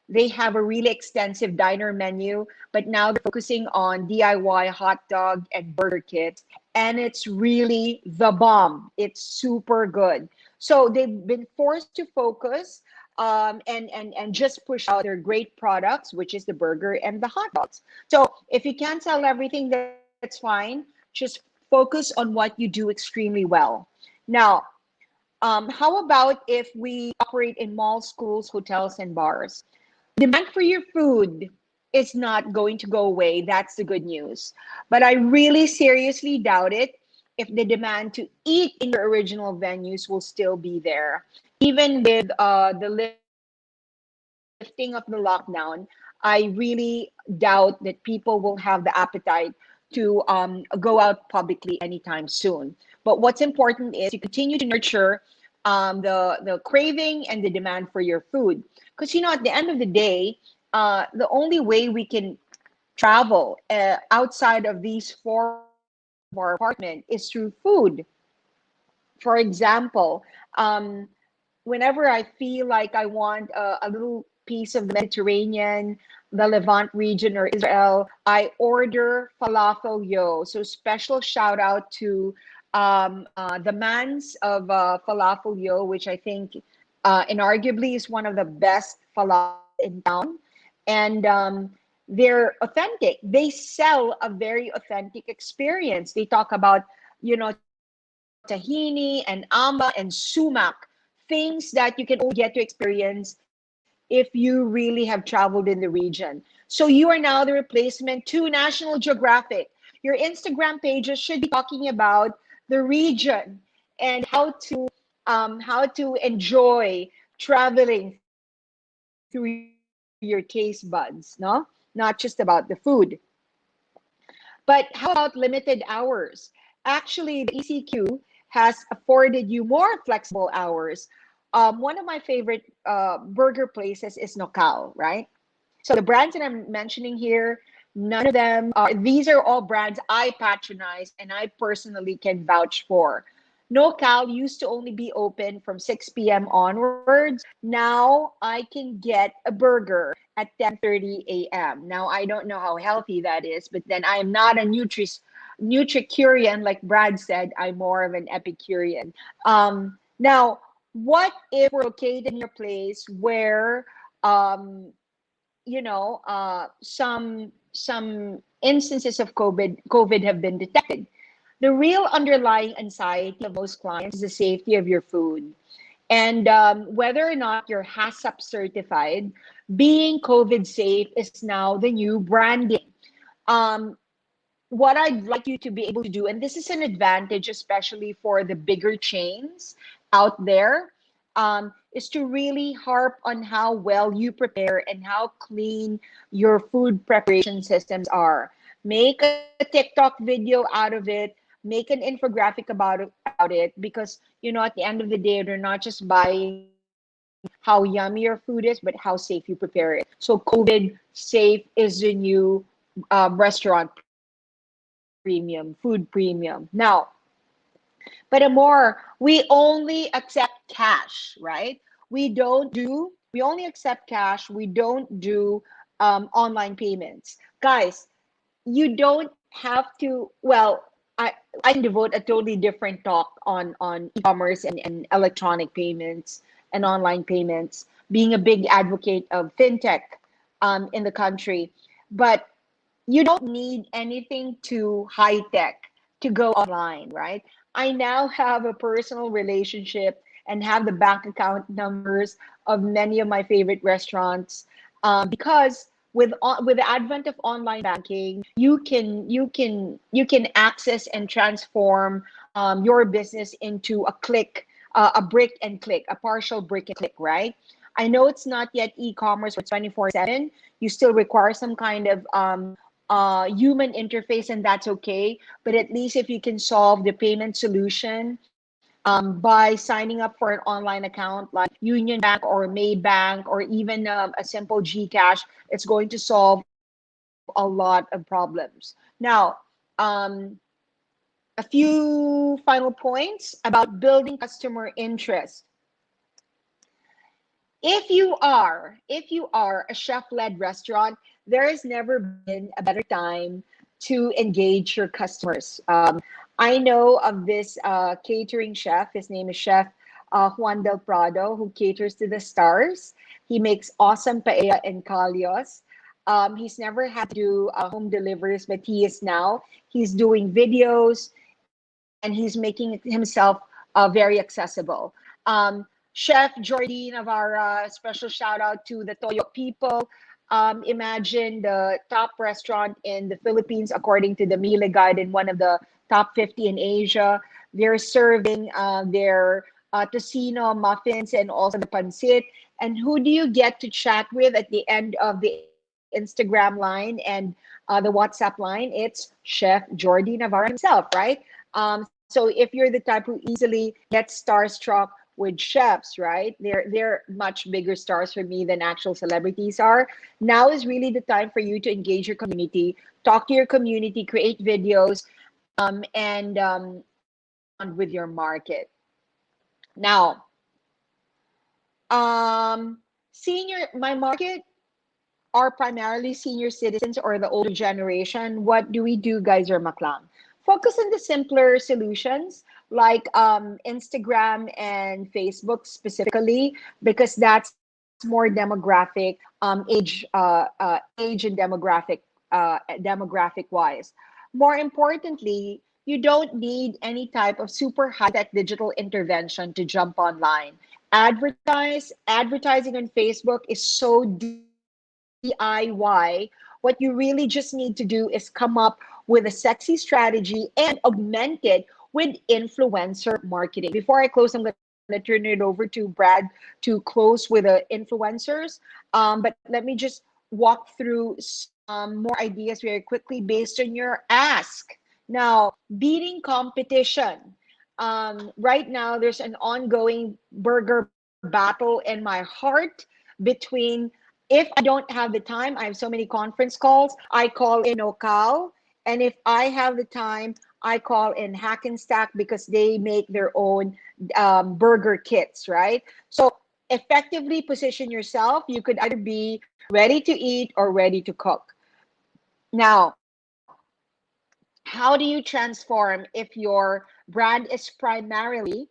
they have a really extensive diner menu, but now they're focusing on DIY hot dog and burger kits. And it's really the bomb. It's super good. So they've been forced to focus and just push out their great products, which is the burger and the hot dogs. So if you can't sell everything, that's fine. Just focus on what you do extremely well. Now, how about if we operate in malls, schools, hotels, and bars? Demand for your food is not going to go away. That's the good news. But I really seriously doubt it if the demand to eat in your original venues will still be there. Even with the lifting of the lockdown, I really doubt that people will have the appetite to go out publicly anytime soon. But what's important is you continue to nurture the craving and the demand for your food. Because, at the end of the day, the only way we can travel outside of these four walls of our apartment is through food. For example, whenever I feel like I want a little piece of the Mediterranean, the Levant region, or Israel, I order falafel yo. So special shout out to the Mans of Falafel Yo, which I think inarguably is one of the best falafel in town. And they're authentic. They sell a very authentic experience. They talk about, tahini and amba and sumac, things that you can only get to experience if you really have traveled in the region. So you are now the replacement to National Geographic. Your Instagram pages should be talking about the region and how to enjoy traveling through your taste buds, no? Not just about the food. But how about limited hours? Actually, the ECQ has afforded you more flexible hours. One of my favorite burger places is Nokal, right? So the brands that I'm mentioning here, none of them are, these are all brands I patronize and I personally can vouch for. NoCal used to only be open from 6 p.m. onwards. Now I can get a burger at 10:30 a.m. Now I don't know how healthy that is, but then I am not a nutricurian like Brad said. I'm more of an epicurean. Now, what if we're located in a place where some instances of COVID have been detected? The real underlying anxiety of most clients is the safety of your food. And whether or not you're HACCP certified, being COVID safe is now the new branding. Um, what I'd like you to be able to do, and this is an advantage, especially for the bigger chains out there, is to really harp on how well you prepare and how clean your food preparation systems are. Make a TikTok video out of it. Make an infographic about it, because at the end of the day, they're not just buying how yummy your food is, but how safe you prepare it. So COVID safe is the new restaurant premium, food premium. Now, but more, we only accept cash, right? We only accept cash. We don't do online payments. Guys, you don't have to, well, I can devote a totally different talk on e-commerce and electronic payments and online payments, being a big advocate of fintech in the country. But you don't need anything too high tech to go online, right? I now have a personal relationship and have the bank account numbers of many of my favorite restaurants, because with the advent of online banking, you can access and transform your business into a brick and click, a partial brick and click, right? I know it's not yet e-commerce or 24/7. You still require some kind of human interface, and that's okay. But at least if you can solve the payment solution by signing up for an online account like Union Bank or Maybank or even a simple GCash, it's going to solve a lot of problems. Now, um, a few final points about building customer interest. If you are a chef-led restaurant, there has never been a better time to engage your customers. I know of this catering chef. His name is Chef Juan Del Prado, who caters to the stars. He makes awesome paella and callos. He's never had to do home deliveries, but he is now. He's doing videos and he's making himself very accessible. Chef Jordine Navarra, special shout out to the Toyo people. Imagine the top restaurant in the Philippines, according to the Mille Guide, in one of the top 50 in Asia. They're serving their tocino muffins and also the pancit. And who do you get to chat with at the end of the Instagram line and the WhatsApp line? It's Chef Jordi Navarra himself, right? So if you're the type who easily gets starstruck with chefs, right? They're much bigger stars for me than actual celebrities are. Now is really the time for you to engage your community, talk to your community, create videos, and respond with your market. Now, senior, my market are primarily senior citizens or the older generation. What do we do, guys, or Maklang? focus on the simpler solutions like Instagram and Facebook specifically, because that's more demographic, age and demographic wise. More importantly, you don't need any type of super high tech digital intervention to jump online. Advertising on Facebook is so DIY. What you really just need to do is come up with a sexy strategy and augment it with influencer marketing. Before I close, I'm going to turn it over to Brad to close with the influencers. But let me just walk through some more ideas very quickly based on your ask. Now, beating competition. Right now, there's an ongoing burger battle in my heart between, if I don't have the time, I have so many conference calls, I call in Ocal. And if I have the time, I call in Hack and Stack because they make their own burger kits, right? So effectively position yourself. You could either be ready to eat or ready to cook. Now, how do you transform if your brand is primarily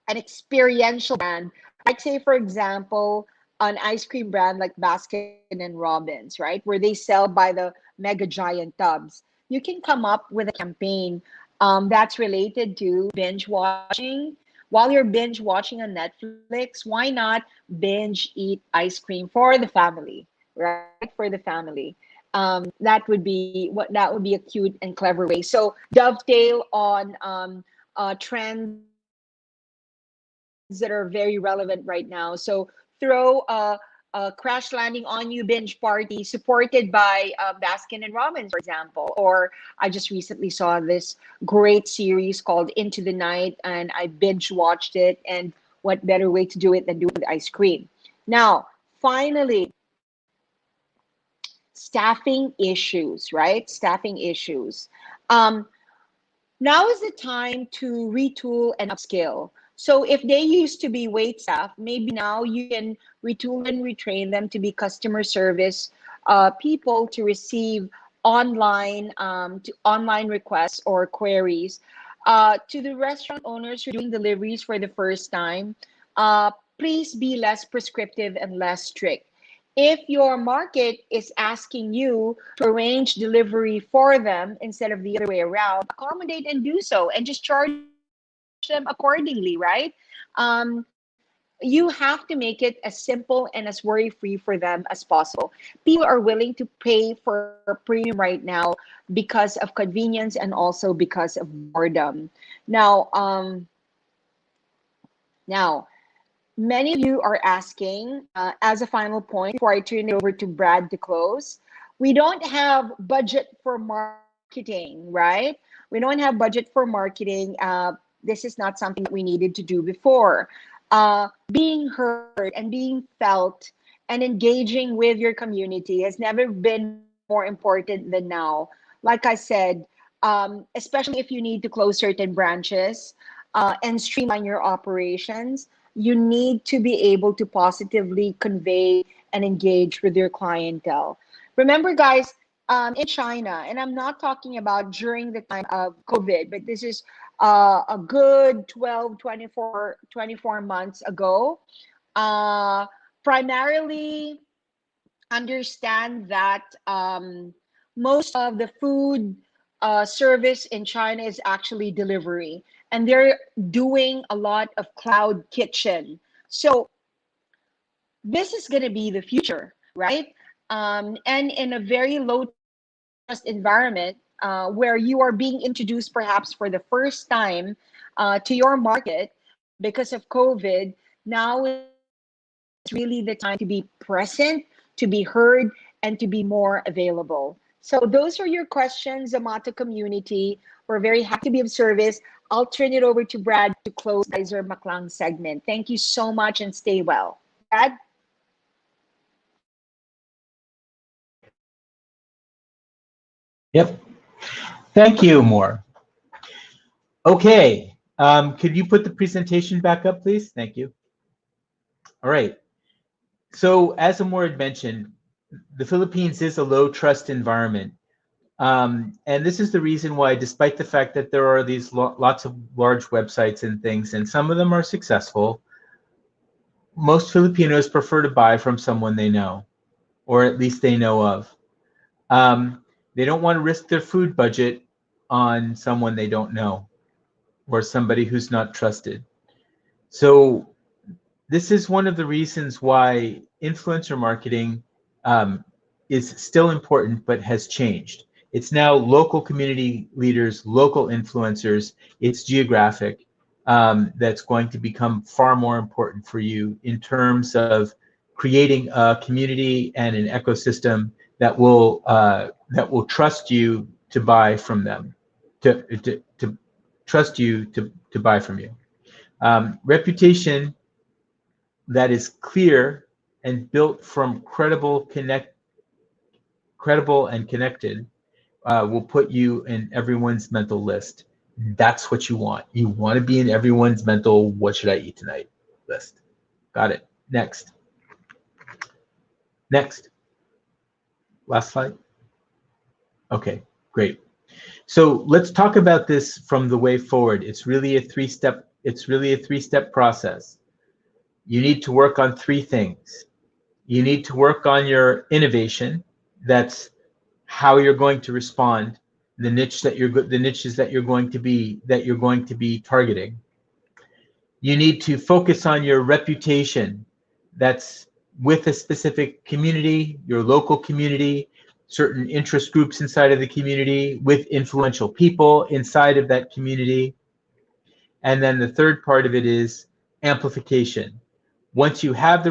an experiential brand, like say for example an ice cream brand like Baskin and Robbins, right, where they sell by the mega giant tubs? You can come up with a campaign that's related to binge watching. While you're binge watching on Netflix, why not binge eat ice cream for the family, right? For the family. That would be a cute and clever way. So dovetail on trends that are very relevant right now. So throw a crash landing on you binge party supported by Baskin and Robbins, for example. Or I just recently saw this great series called Into the Night, and I binge watched it. And what better way to do it than do it with ice cream? Now, finally, staffing issues, right? Staffing issues. Um, Now is the time to retool and upskill. So if they used to be wait staff, maybe now you can retool and retrain them to be customer service people to receive online requests or queries. To the restaurant owners who are doing deliveries for the first time, uh, please be less prescriptive and less strict. If your market is asking you to arrange delivery for them instead of the other way around, accommodate and do so and just charge them accordingly, right? Um, you have to make it as simple and as worry-free for them as possible. People are willing to pay for premium right now because of convenience and also because of boredom. Now, many of you are asking, as a final point, before I turn it over to Brad to close, we don't have budget for marketing, right? We don't have budget for marketing. This is not something that we needed to do before. Being heard and being felt and engaging with your community has never been more important than now. Like I said, especially if you need to close certain branches and streamline your operations, you need to be able to positively convey and engage with your clientele. Remember, guys, in China, and I'm not talking about during the time of COVID, but this is a good 12, 24 months ago. Uh, Primarily, understand that most of the food service in China is actually delivery, and they're doing a lot of cloud kitchen. So this is going to be the future, right? And in a very low trust environment where you are being introduced perhaps for the first time to your market because of COVID, now is really the time to be present, to be heard, and to be more available. So those are your questions, Zomato community. We're very happy to be of service. I'll turn it over to Brad to close the Advisor Maklang segment. Thank you so much and stay well. Brad? Yep. Thank you, Moore. Okay. Could you put the presentation back up, please? Thank you. All right. So as Moore had mentioned, the Philippines is a low trust environment. And this is the reason why, despite the fact that there are these lots of large websites and things, and some of them are successful, most Filipinos prefer to buy from someone they know, or at least they know of. They don't want to risk their food budget on someone they don't know or somebody who's not trusted. So this is one of the reasons why influencer marketing is still important, but has changed. It's now local community leaders, local influencers. It's geographic. That's going to become far more important for you in terms of creating a community and an ecosystem that will trust you to buy from them, to trust you to buy from you. Reputation that is clear and built from credible and connected will put you in everyone's mental list. That's what you want. You want to be in everyone's mental "what should I eat tonight" list. Got it. Next. Last slide. Okay, great. So let's talk about this from the way forward. It's really a three-step process. You need to work on three things. You need to work on your innovation. That's how you're going to respond, the niches that you're going to be targeting. You need to focus on your reputation. That's with a specific community, your local community, certain interest groups inside of the community, with influential people inside of that community. And then the third part of it is amplification. Once you have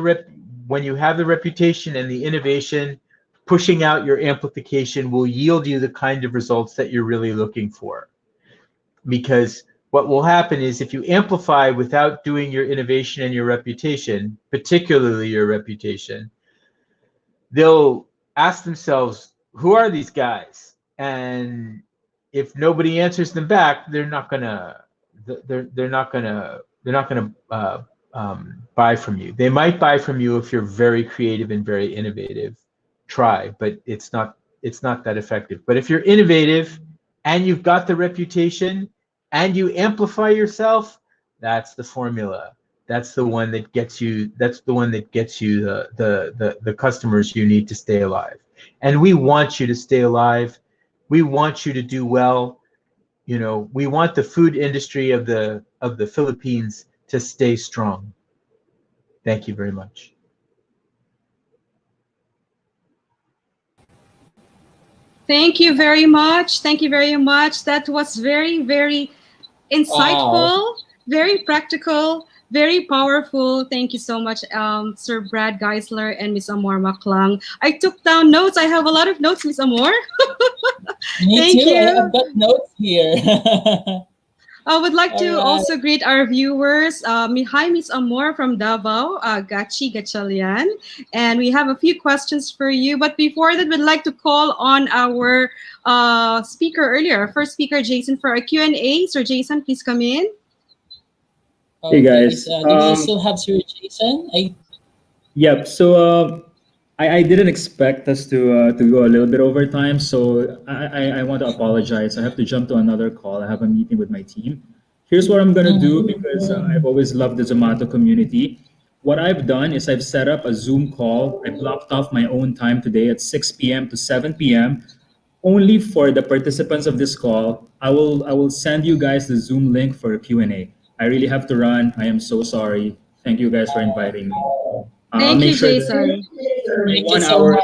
when you have the reputation and the innovation, pushing out your amplification will yield you the kind of results that you're really looking for. Because what will happen is if you amplify without doing your innovation and your reputation, particularly your reputation, they'll ask themselves, who are these guys? And if nobody answers them back, they're not gonna buy from you. They might buy from you if you're very creative and very innovative. Try, but it's not that effective. But if you're innovative and you've got the reputation and you amplify yourself, that's the formula. That's the one that gets you. That's the one that gets you the customers you need to stay alive. And we want you to stay alive. We want you to do well. You know, we want the food industry of the Philippines to stay strong. Thank you very much. Thank you very much. Thank you very much. That was very, very insightful, Wow. very practical, very powerful. Thank you so much, Sir Brad Geisler and Miss Amor Maklang. I took down notes. I have a lot of notes, Miss Amor. Me Thank too. I you. have got notes here. I would like to All right. also greet our viewers. Hi, Miss Amor from Davao, Gachi Gatchalian. And we have a few questions for you. But before that, we'd like to call on our speaker earlier, first speaker, Jason, for a Q&A. Sir Jason, please come in. Hey guys. Do we still have Sir Jason? Yep. So I didn't expect us to go a little bit over time, so I want to apologize. I have to jump to another call. I have a meeting with my team. Here's what I'm gonna do because I've always loved the Zomato community. What I've done is I've set up a Zoom call. I blocked off my own time today at 6 p.m. to 7 p.m. only for the participants of this call. I will send you guys the Zoom link for a Q&A. I really have to run. I am so sorry. Thank you guys for inviting me. I'll Thank make you, sure that Jason. Thank you one so hour, much.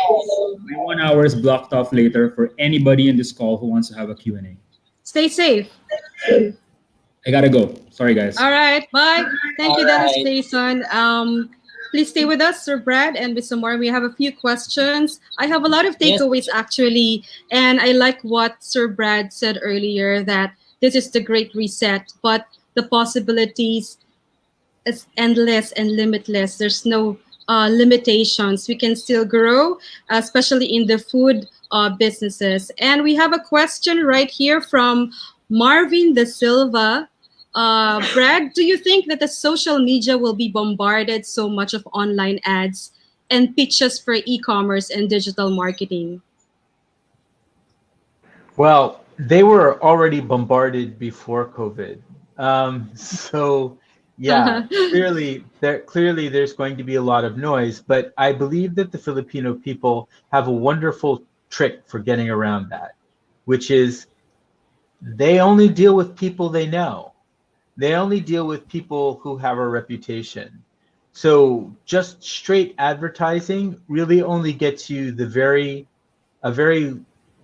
my 1 hour is blocked off later for anybody in this call who wants to have a Q&A. Stay safe. I gotta go. Sorry, guys. All right, bye. Thank you, All Dennis right. Jason. Please stay with us, Sir Brad, and with some more. We have a few questions. I have a lot of Yes. takeaways, actually, and I like what Sir Brad said earlier, that this is the great reset, but the possibilities is endless and limitless. There's no limitations. We can still grow, especially in the food businesses. And we have a question right here from Marvin De Silva. Brad, do you think that the social media will be bombarded so much of online ads and pitches for e-commerce and digital marketing? Well, they were already bombarded before COVID. So yeah, clearly there's going to be a lot of noise, but I believe that the Filipino people have a wonderful trick for getting around that, which is they only deal with people they know. They only deal with people who have a reputation. So just straight advertising really only gets you a very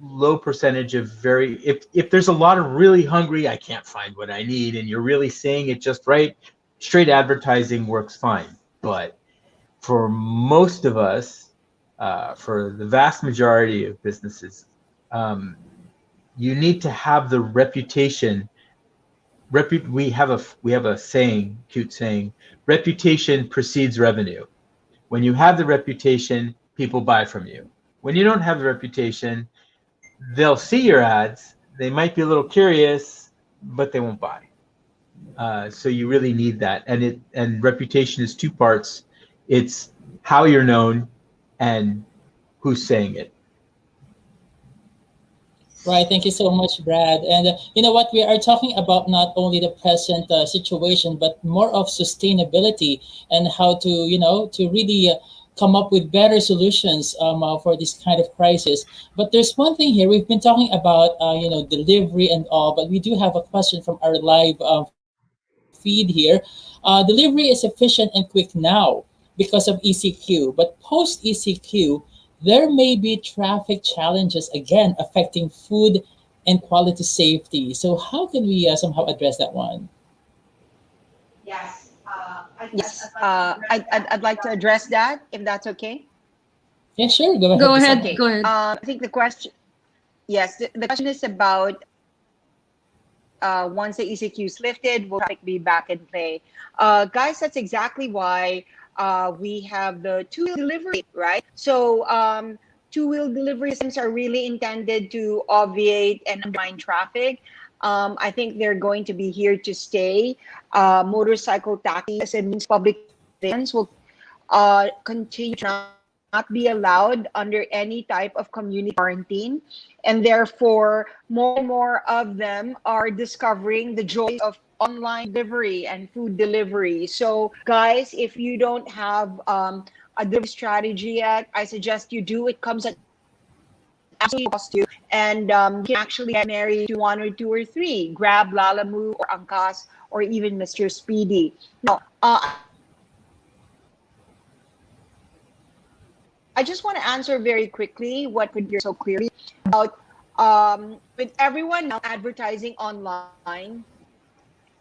low percentage of very if there's a lot of really hungry, I can't find what I need, and you're really saying it just right, straight advertising works fine. But for most of us, for the vast majority of businesses, um, you need to have the reputation. We have a saying, cute saying, reputation precedes revenue. When you have the reputation, people buy from you. When you don't have the reputation, they'll see your ads. They might be a little curious, but they won't buy. So you really need that, and reputation is two parts. It's how you're known and who's saying it. Right. Thank you so much, Brad. And you know what? We are talking about not only the present situation, but more of sustainability and how to, to really come up with better solutions for this kind of crisis. But there's one thing here. We've been talking about, delivery and all, but we do have a question from our live feed here. Delivery is efficient and quick now because of ECQ, but post ECQ, there may be traffic challenges again affecting food and quality safety. So how can we somehow address that one? Yes, Yes, I'd like to address that. I'd like to address that if that's okay. Yeah, sure. Go ahead, Go Miss ahead, Emma. Okay. go ahead. I think the question, yes, the question is about once the ECQ is lifted, will traffic be back in play? Guys, that's exactly why we have the two-wheel delivery, right? So two-wheel delivery systems are really intended to obviate and undermine traffic. I think they're going to be here to stay. Motorcycle taxis as a means of public conveyance will continue to not be allowed under any type of community quarantine. And therefore, more and more of them are discovering the joys of online delivery and food delivery. So, guys, if you don't have a delivery strategy yet, I suggest you do. It comes at absolutely cost you. And you can actually get married to one or two or three. Grab Lalamoo or Angkas or even Mr. Speedy. Now, I just want to answer very quickly what I couldn't hear so clearly about with everyone now advertising online.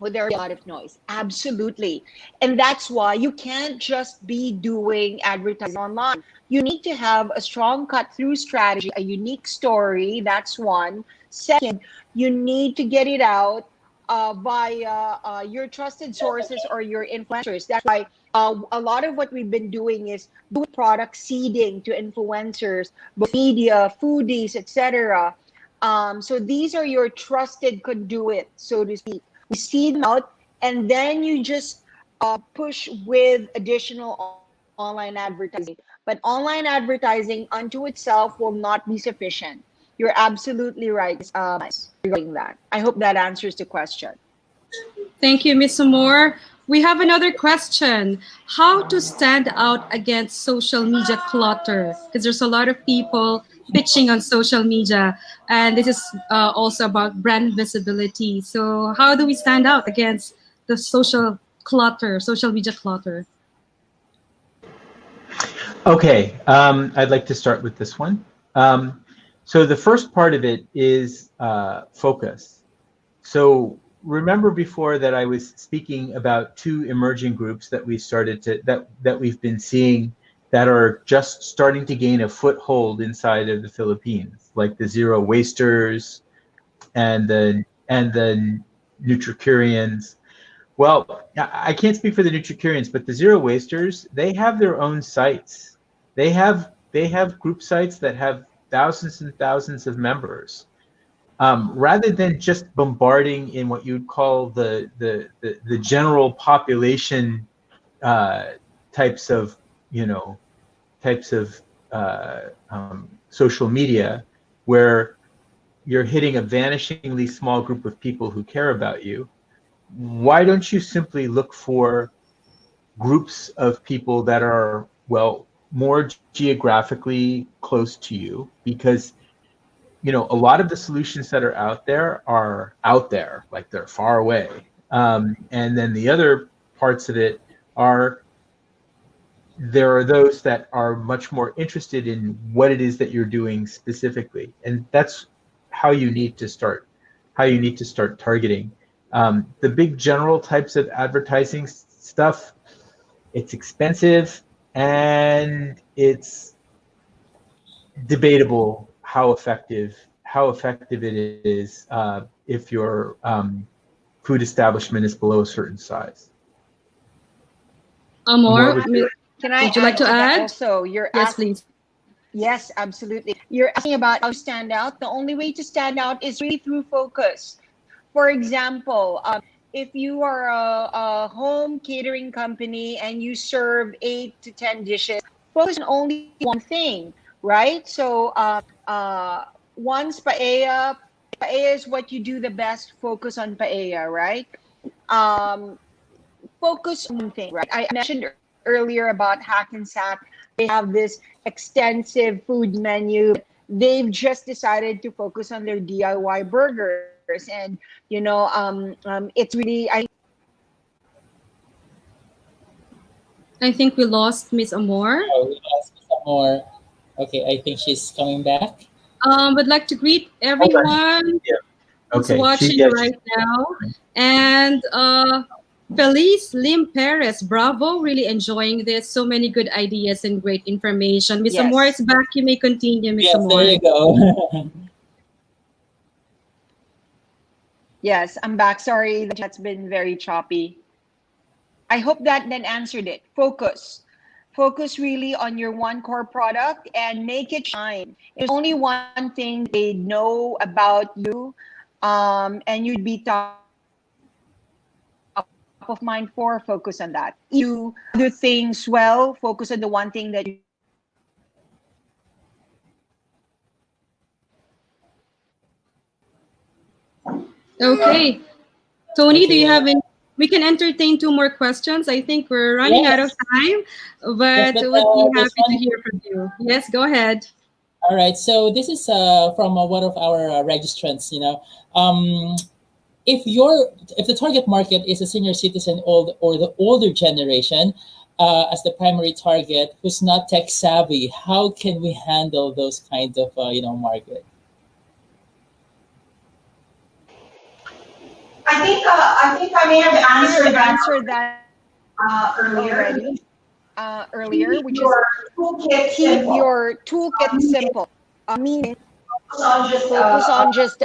Well, there will be a lot of noise. Absolutely. And that's why you can't just be doing advertising online. You need to have a strong cut through strategy, a unique story. That's one. Second, you need to get it out via your trusted sources or your influencers. That's why a lot of what we've been doing is doing product seeding to influencers, both media, foodies, etc. So these are your trusted conduit, so to speak. We see them out, and then you just push with additional online advertising. But online advertising unto itself will not be sufficient. You're absolutely right regarding that. I hope that answers the question. Thank you, Miss Moore. We have another question. How to stand out against social media clutter? Because there's a lot of people pitching on social media, and this is also about brand visibility. So, how do we stand out against the social media clutter? Okay, I'd like to start with this one. So the first part of it is focus. So remember before that I was speaking about two emerging groups that that we've been seeing that are just starting to gain a foothold inside of the Philippines, like the zero wasters and the Nutricurians. Well, I can't speak for the Nutricurians, but the zero wasters, they have their own sites. They have group sites that have thousands and thousands of members. Rather than just bombarding in what you'd call the general population types of types of social media, where you're hitting a vanishingly small group of people who care about you, why don't you simply look for groups of people that are, well, more geographically close to you? Because a lot of the solutions that are out there, like they're far away. And then the other parts of it are, there are those that are much more interested in what it is that you're doing specifically. And that's how you need to start, targeting. The big general types of advertising stuff, it's expensive and it's debatable how effective it is if your food establishment is below a certain size. Amor, Can I would you like to add that add? also? You're Yes, asking. please. Yes, absolutely. You're asking about how to stand out. The only way to stand out is really through focus. For example, if you are a home catering company and you serve 8 to 10 dishes, focus on only one thing, right? So once paella is what you do the best. Focus on paella, right? Um, Focus on one thing, right? I mentioned earlier about Hackensack. They have this extensive food menu. They've just decided to focus on their DIY burgers, and it's really I think we lost Miss Amor. Oh, we lost some more. Okay, I think she's coming back. Would like to greet Hold on. everyone Yeah. who's Okay. watching right now. And Felice Lim Perez, bravo, really enjoying this. So many good ideas and great information. Miss Amor is back. You may continue, Miss Yes, Amor. there you go. Yes, I'm back. Sorry, that's been very choppy. I hope that then answered it. Focus. Focus really on your one core product and make it shine. If only one thing they know about you, and you'd be top of mind for, focus on that. You do things well, focus on the one thing that you Okay. Tony, do you Okay. have any? We can entertain 2 more questions. I think we're running out of Yes. time, Yes, but but would be there's happy to one. hear from you. Yes, go ahead. All right. So this is from one of our registrants. If the target market is a senior citizen or the older generation as the primary target who's not tech savvy, how can we handle those kinds of market? I think I may have answered that that earlier. earlier, which is Your toolkit keep simple. your toolkit simple. Meaning Focus on just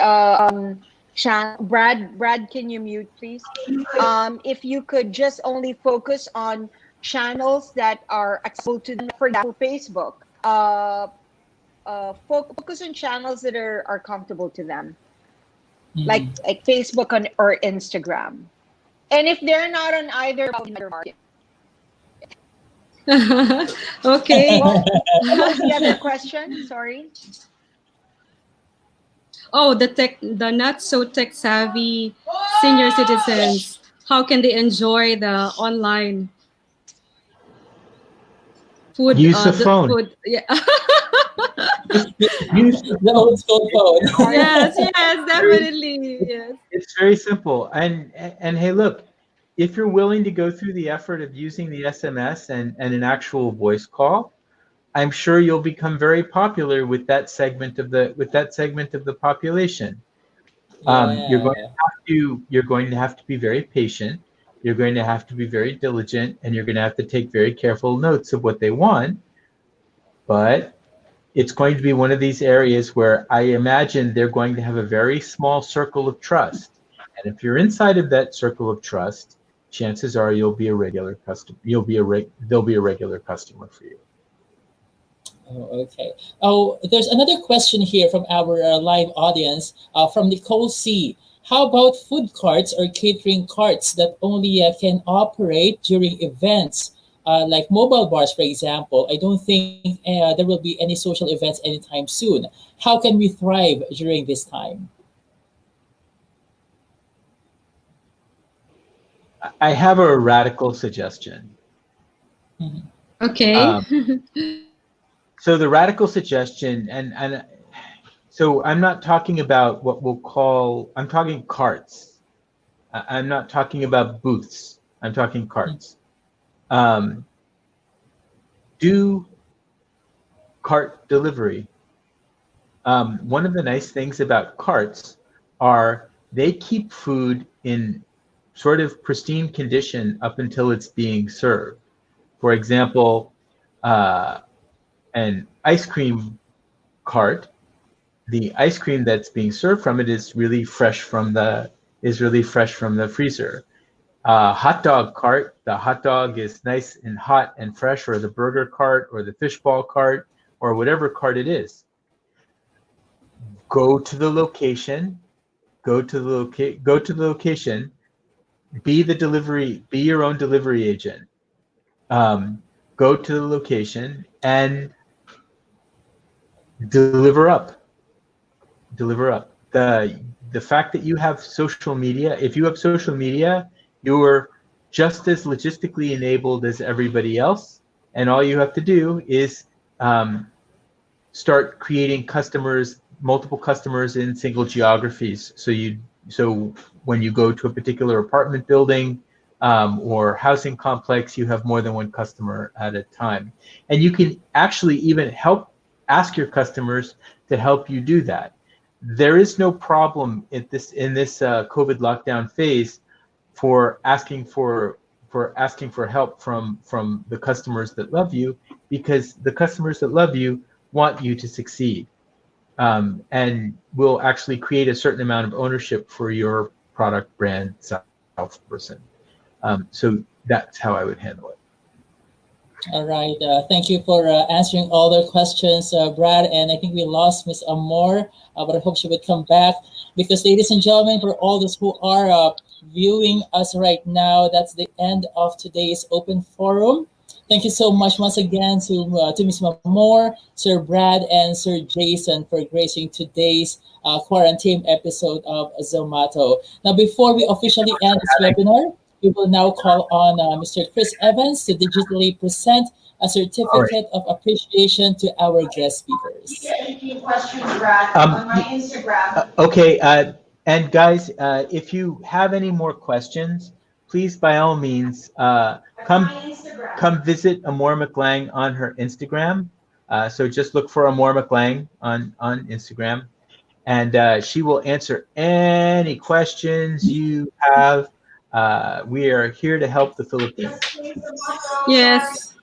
Brad, can you mute, please? If you could just only focus on channels that are accessible to them, for example, Facebook. Focus on channels that are comfortable to them, like Facebook or Instagram. And if they're not on either market, Okay. what was the other question? Sorry. Oh, the not so tech savvy senior citizens. How can they enjoy the online food? Use the The phone. food. Yeah. Use The old school phone. Yes, definitely. Yes. It's very simple. And hey, look, if you're willing to go through the effort of using the SMS and an actual voice call, I'm sure you'll become very popular with that segment of the population. You're going to have to be very patient. You're going to have to be very diligent, and you're going to have to take very careful notes of what they want. But it's going to be one of these areas where I imagine they're going to have a very small circle of trust. And if you're inside of that circle of trust, chances are you'll be a regular customer. They'll be a regular customer for you. Oh, okay. Oh, there's another question here from our live audience from Nicole C. How about food carts or catering carts that only can operate during events like mobile bars, for example, I don't think there will be any social events anytime soon. How can we thrive during this time? I have a radical suggestion. Mhm. Okay. Um, so the radical suggestion, and so I'm not talking about what we'll call, I'm talking carts. I'm not talking about booths. I'm talking carts. Um, do cart delivery. One of the nice things about carts are they keep food in sort of pristine condition up until it's being served. For example, an ice cream cart, the ice cream that's being served from it is really fresh from the freezer. Hot dog cart, the hot dog is nice and hot and fresh, or the burger cart, or the fishball cart, or whatever cart it is. Go to the location. Go to the location. Be your own delivery agent. Go to the location and deliver up. Deliver up. The fact that you have social media, if you have social media, you're just as logistically enabled as everybody else, and all you have to do is start creating multiple customers in single geographies. So when you go to a particular apartment building or housing complex, you have more than one customer at a time, and you can actually even ask your customers to help you do that. There is no problem in this COVID lockdown phase for asking for help from the customers that love you, because the customers that love you want you to succeed, and will actually create a certain amount of ownership for your product, brand, salesperson. So that's how I would handle it. All right. Thank you for answering all the questions, Brad. And I think we lost Miss Amor, but I hope she would come back. Because, ladies and gentlemen, for all those who are viewing us right now, that's the end of today's open forum. Thank you so much once again to Ms. Amor, Sir Brad, and Sir Jason for gracing today's QuaranTeam episode of Zomato. Now, before we officially end this webinar, we will now call on Mr. Chris Evans to digitally present a certificate of appreciation to our guest speakers. Any questions, Brad, on my Instagram. Okay, and guys, if you have any more questions, please, by all means, come visit Amor McLang on her Instagram. So just look for Amor McLang on Instagram, and she will answer any questions you have. We are here to help the Philippines. Yes.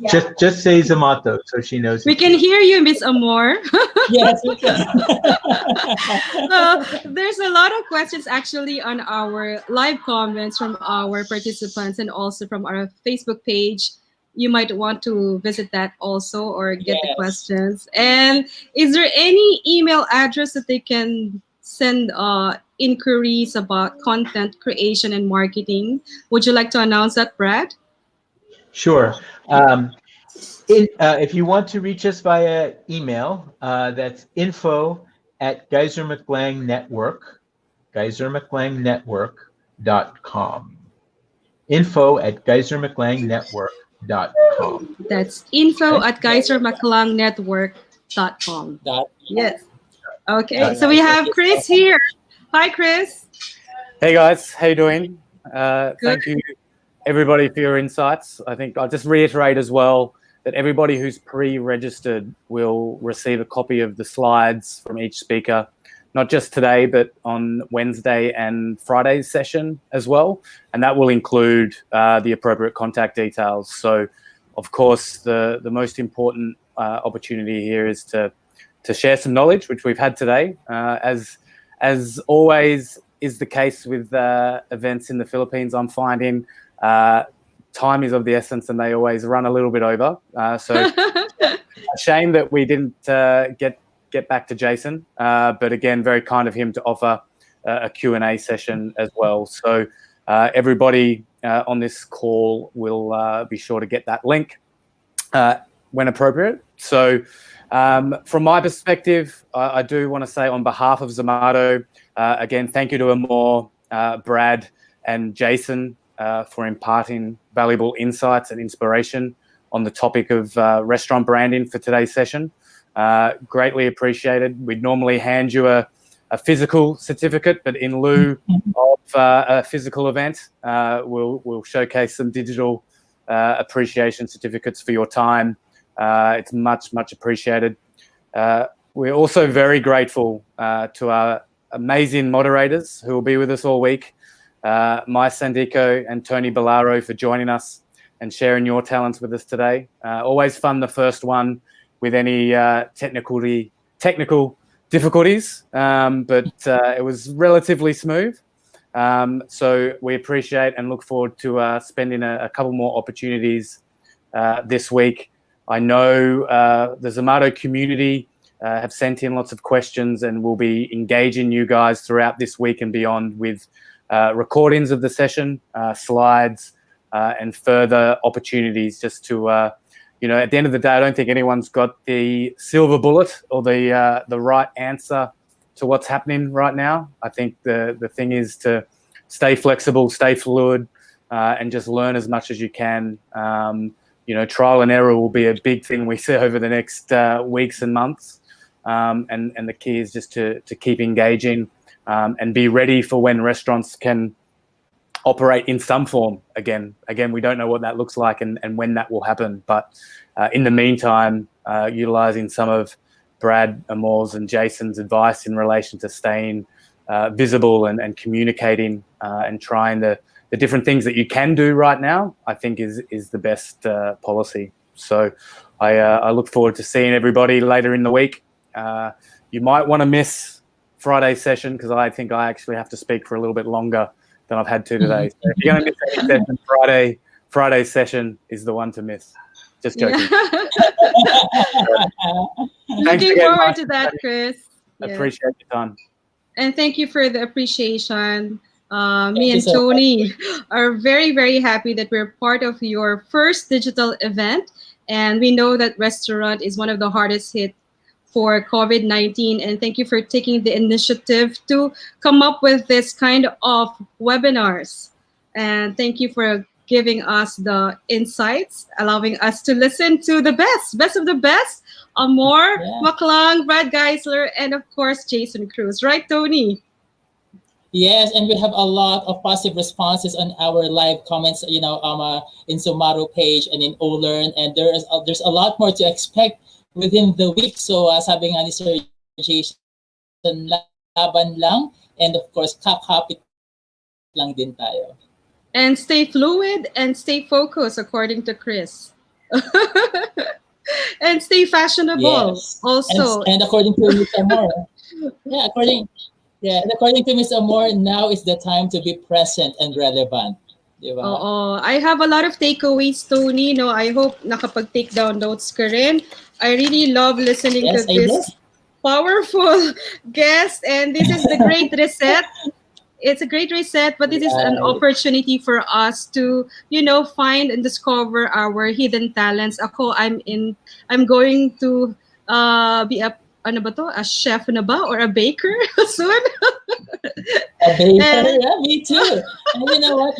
Just say Zomato so she knows. We can hear you, Miss Amor. Yes, we can. There's a lot of questions actually on our live comments from our participants and also from our Facebook page. You might want to visit that also or get the Yes. questions. And is there any email address that they can send inquiries about content creation and marketing? Would you like to announce that, Brad? Sure. If you want to reach us via email, that's info@Geyser McLang Network, GeyserMcLangNetwork.com. info@GeyserMcLangNetwork.com. That's info@geysermclangnetwork.com. Yes. Okay. So we have Chris here. Hi, Chris. Hey guys, how you doing? Good. Thank you everybody for your insights. I think I'll just reiterate as well that everybody who's pre-registered will receive a copy of the slides from each speaker, not just today, but on Wednesday and Friday's session as well. And that will include the appropriate contact details. So, of course, the most important opportunity here is to share some knowledge, which we've had today. As always is the case with events in the Philippines, I'm finding time is of the essence and they always run a little bit over. So a shame that we didn't get back to Jason, but again, very kind of him to offer a Q&A session as well. So everybody on this call will be sure to get that link when appropriate. So from my perspective, I do want to say on behalf of Zomato, again, thank you to Amor, Brad and Jason for imparting valuable insights and inspiration on the topic of restaurant branding for today's session. Greatly appreciated. We'd normally hand you a physical certificate, but in lieu of a physical event, we'll showcase some digital appreciation certificates for your time. It's much, much appreciated. We're also very grateful to our amazing moderators who will be with us all week, Mai Sandico and Tony Bellaro, for joining us and sharing your talents with us today. Always fun, the first one, with any technical difficulties, but it was relatively smooth. So we appreciate and look forward to spending a couple more opportunities this week. I know the Zomato community have sent in lots of questions, and we'll be engaging you guys throughout this week and beyond with recordings of the session, slides, and further opportunities just to, at the end of the day, I don't think anyone's got the silver bullet or the right answer to what's happening right now. I think the thing is to stay flexible, stay fluid, and just learn as much as you can. Trial and error will be a big thing we see over the next weeks and months. And the key is just to keep engaging and be ready for when restaurants can operate in some form again. Again, we don't know what that looks like and when that will happen. But in the meantime, utilizing some of Brad, Amor's and Jason's advice in relation to staying visible and communicating and trying the different things that you can do right now, I think is the best policy. So I look forward to seeing everybody later in the week. You might want to miss Friday's session because I think I actually have to speak for a little bit longer than I've had to today. So if you're going to miss any session, Friday's session is the one to miss. Just joking. Yeah. Thanks Looking again, forward Mike. to that, Chris. Yeah. Appreciate your time. And thank you for the appreciation. Me Thank you and so Tony are very, very happy that we're part of your first digital event. And we know that restaurant is one of the hardest hit for COVID-19. And thank you for taking the initiative to come up with this kind of webinars. And thank you for giving us the insights, allowing us to listen to the best of the best, Amor, Maklang, Brad Geisler, and of course, Jason Cruz. Right, Tony? Yes, and we have a lot of positive responses on our live comments, in Zomato page and in Olearn, and there's a lot more to expect within the week. So sabi nga ni Sir Jason, laban lang, and of course, kakapit lang din tayo. And stay fluid and stay focused, according to Chris. And stay fashionable, Yes. also. And according to Ms. Amor, and according to Ms. Amor, now is the time to be present and relevant. Diba? I have a lot of takeaways, Tony. No, I hope nakapag-take down notes ka rin. I really love listening to this powerful guest, and this is the Great Reset. It's a great reset, but this is an opportunity for us to, find and discover our hidden talents. I'm going to be a chef na ba or a baker soon? A baker, yeah, me too. And you know what?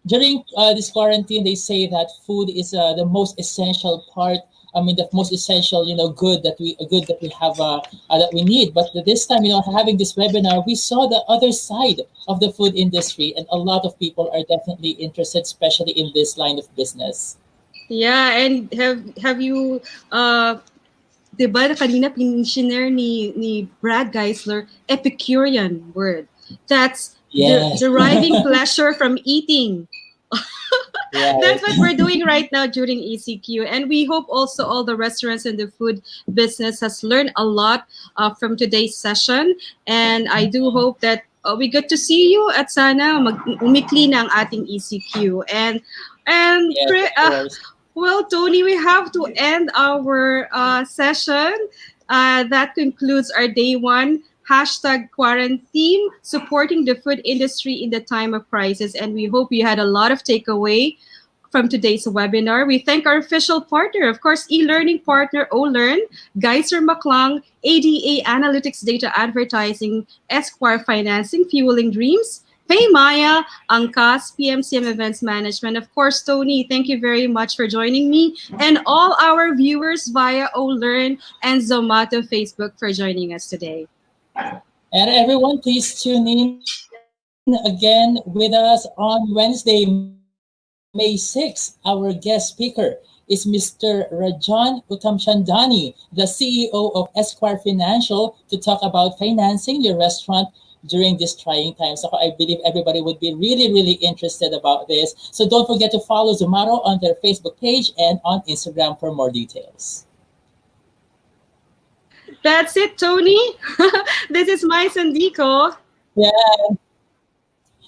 During this quarantine, they say that food is the most essential part. The most essential, good that we have that we need. But this time, having this webinar, we saw the other side of the food industry, and a lot of people are definitely interested, especially in this line of business. Yeah, and have you diba kanina pinshare ni Brad Geisler, Epicurean word. That's deriving pleasure from eating. That's what we're doing right now during ECQ, and we hope also all the restaurants and the food business has learned a lot from today's session, and I do hope that we get to see you at sana umikli na ang ating ECQ. And well, Tony, we have to end our session. That concludes our day one. hashtag QuaranTeam, supporting the food industry in the time of crisis. And we hope you had a lot of takeaway from today's webinar. We thank our official partner, of course, e-learning partner OLearn, Geyser McClung, ADA Analytics Data Advertising, Esquire Financing, Fueling Dreams, Paymaya, Angkas, PMCM Events Management. Of course, Tony, thank you very much for joining me, and all our viewers via OLearn and Zomato Facebook for joining us today. And everyone, please tune in again with us on Wednesday, May 6th. Our guest speaker is Mr. Rajan Uttamchandani, the CEO of Esquire Financial, to talk about financing your restaurant during this trying time. So I believe everybody would be really, really interested about this. So don't forget to follow Zomato on their Facebook page and on Instagram for more details. That's it, Tony. This is my Sandico. Yeah.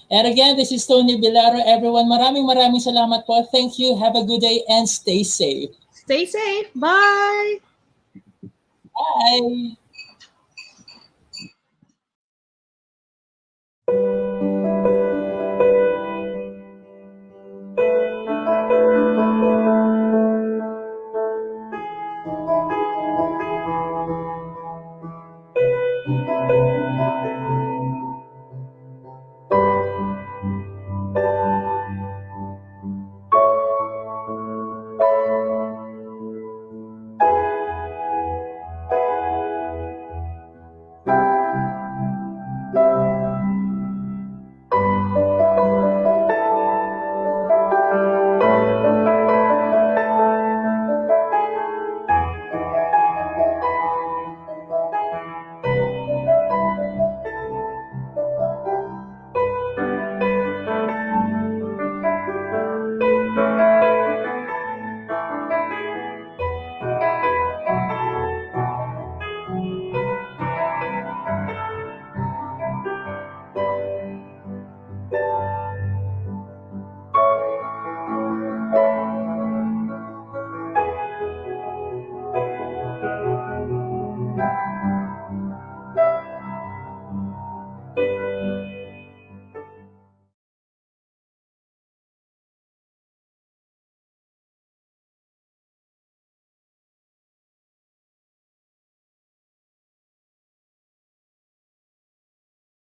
And again, this is Tony Bilaro. Everyone, maraming salamat po. Thank you. Have a good day and stay safe. Stay safe. Bye. Bye.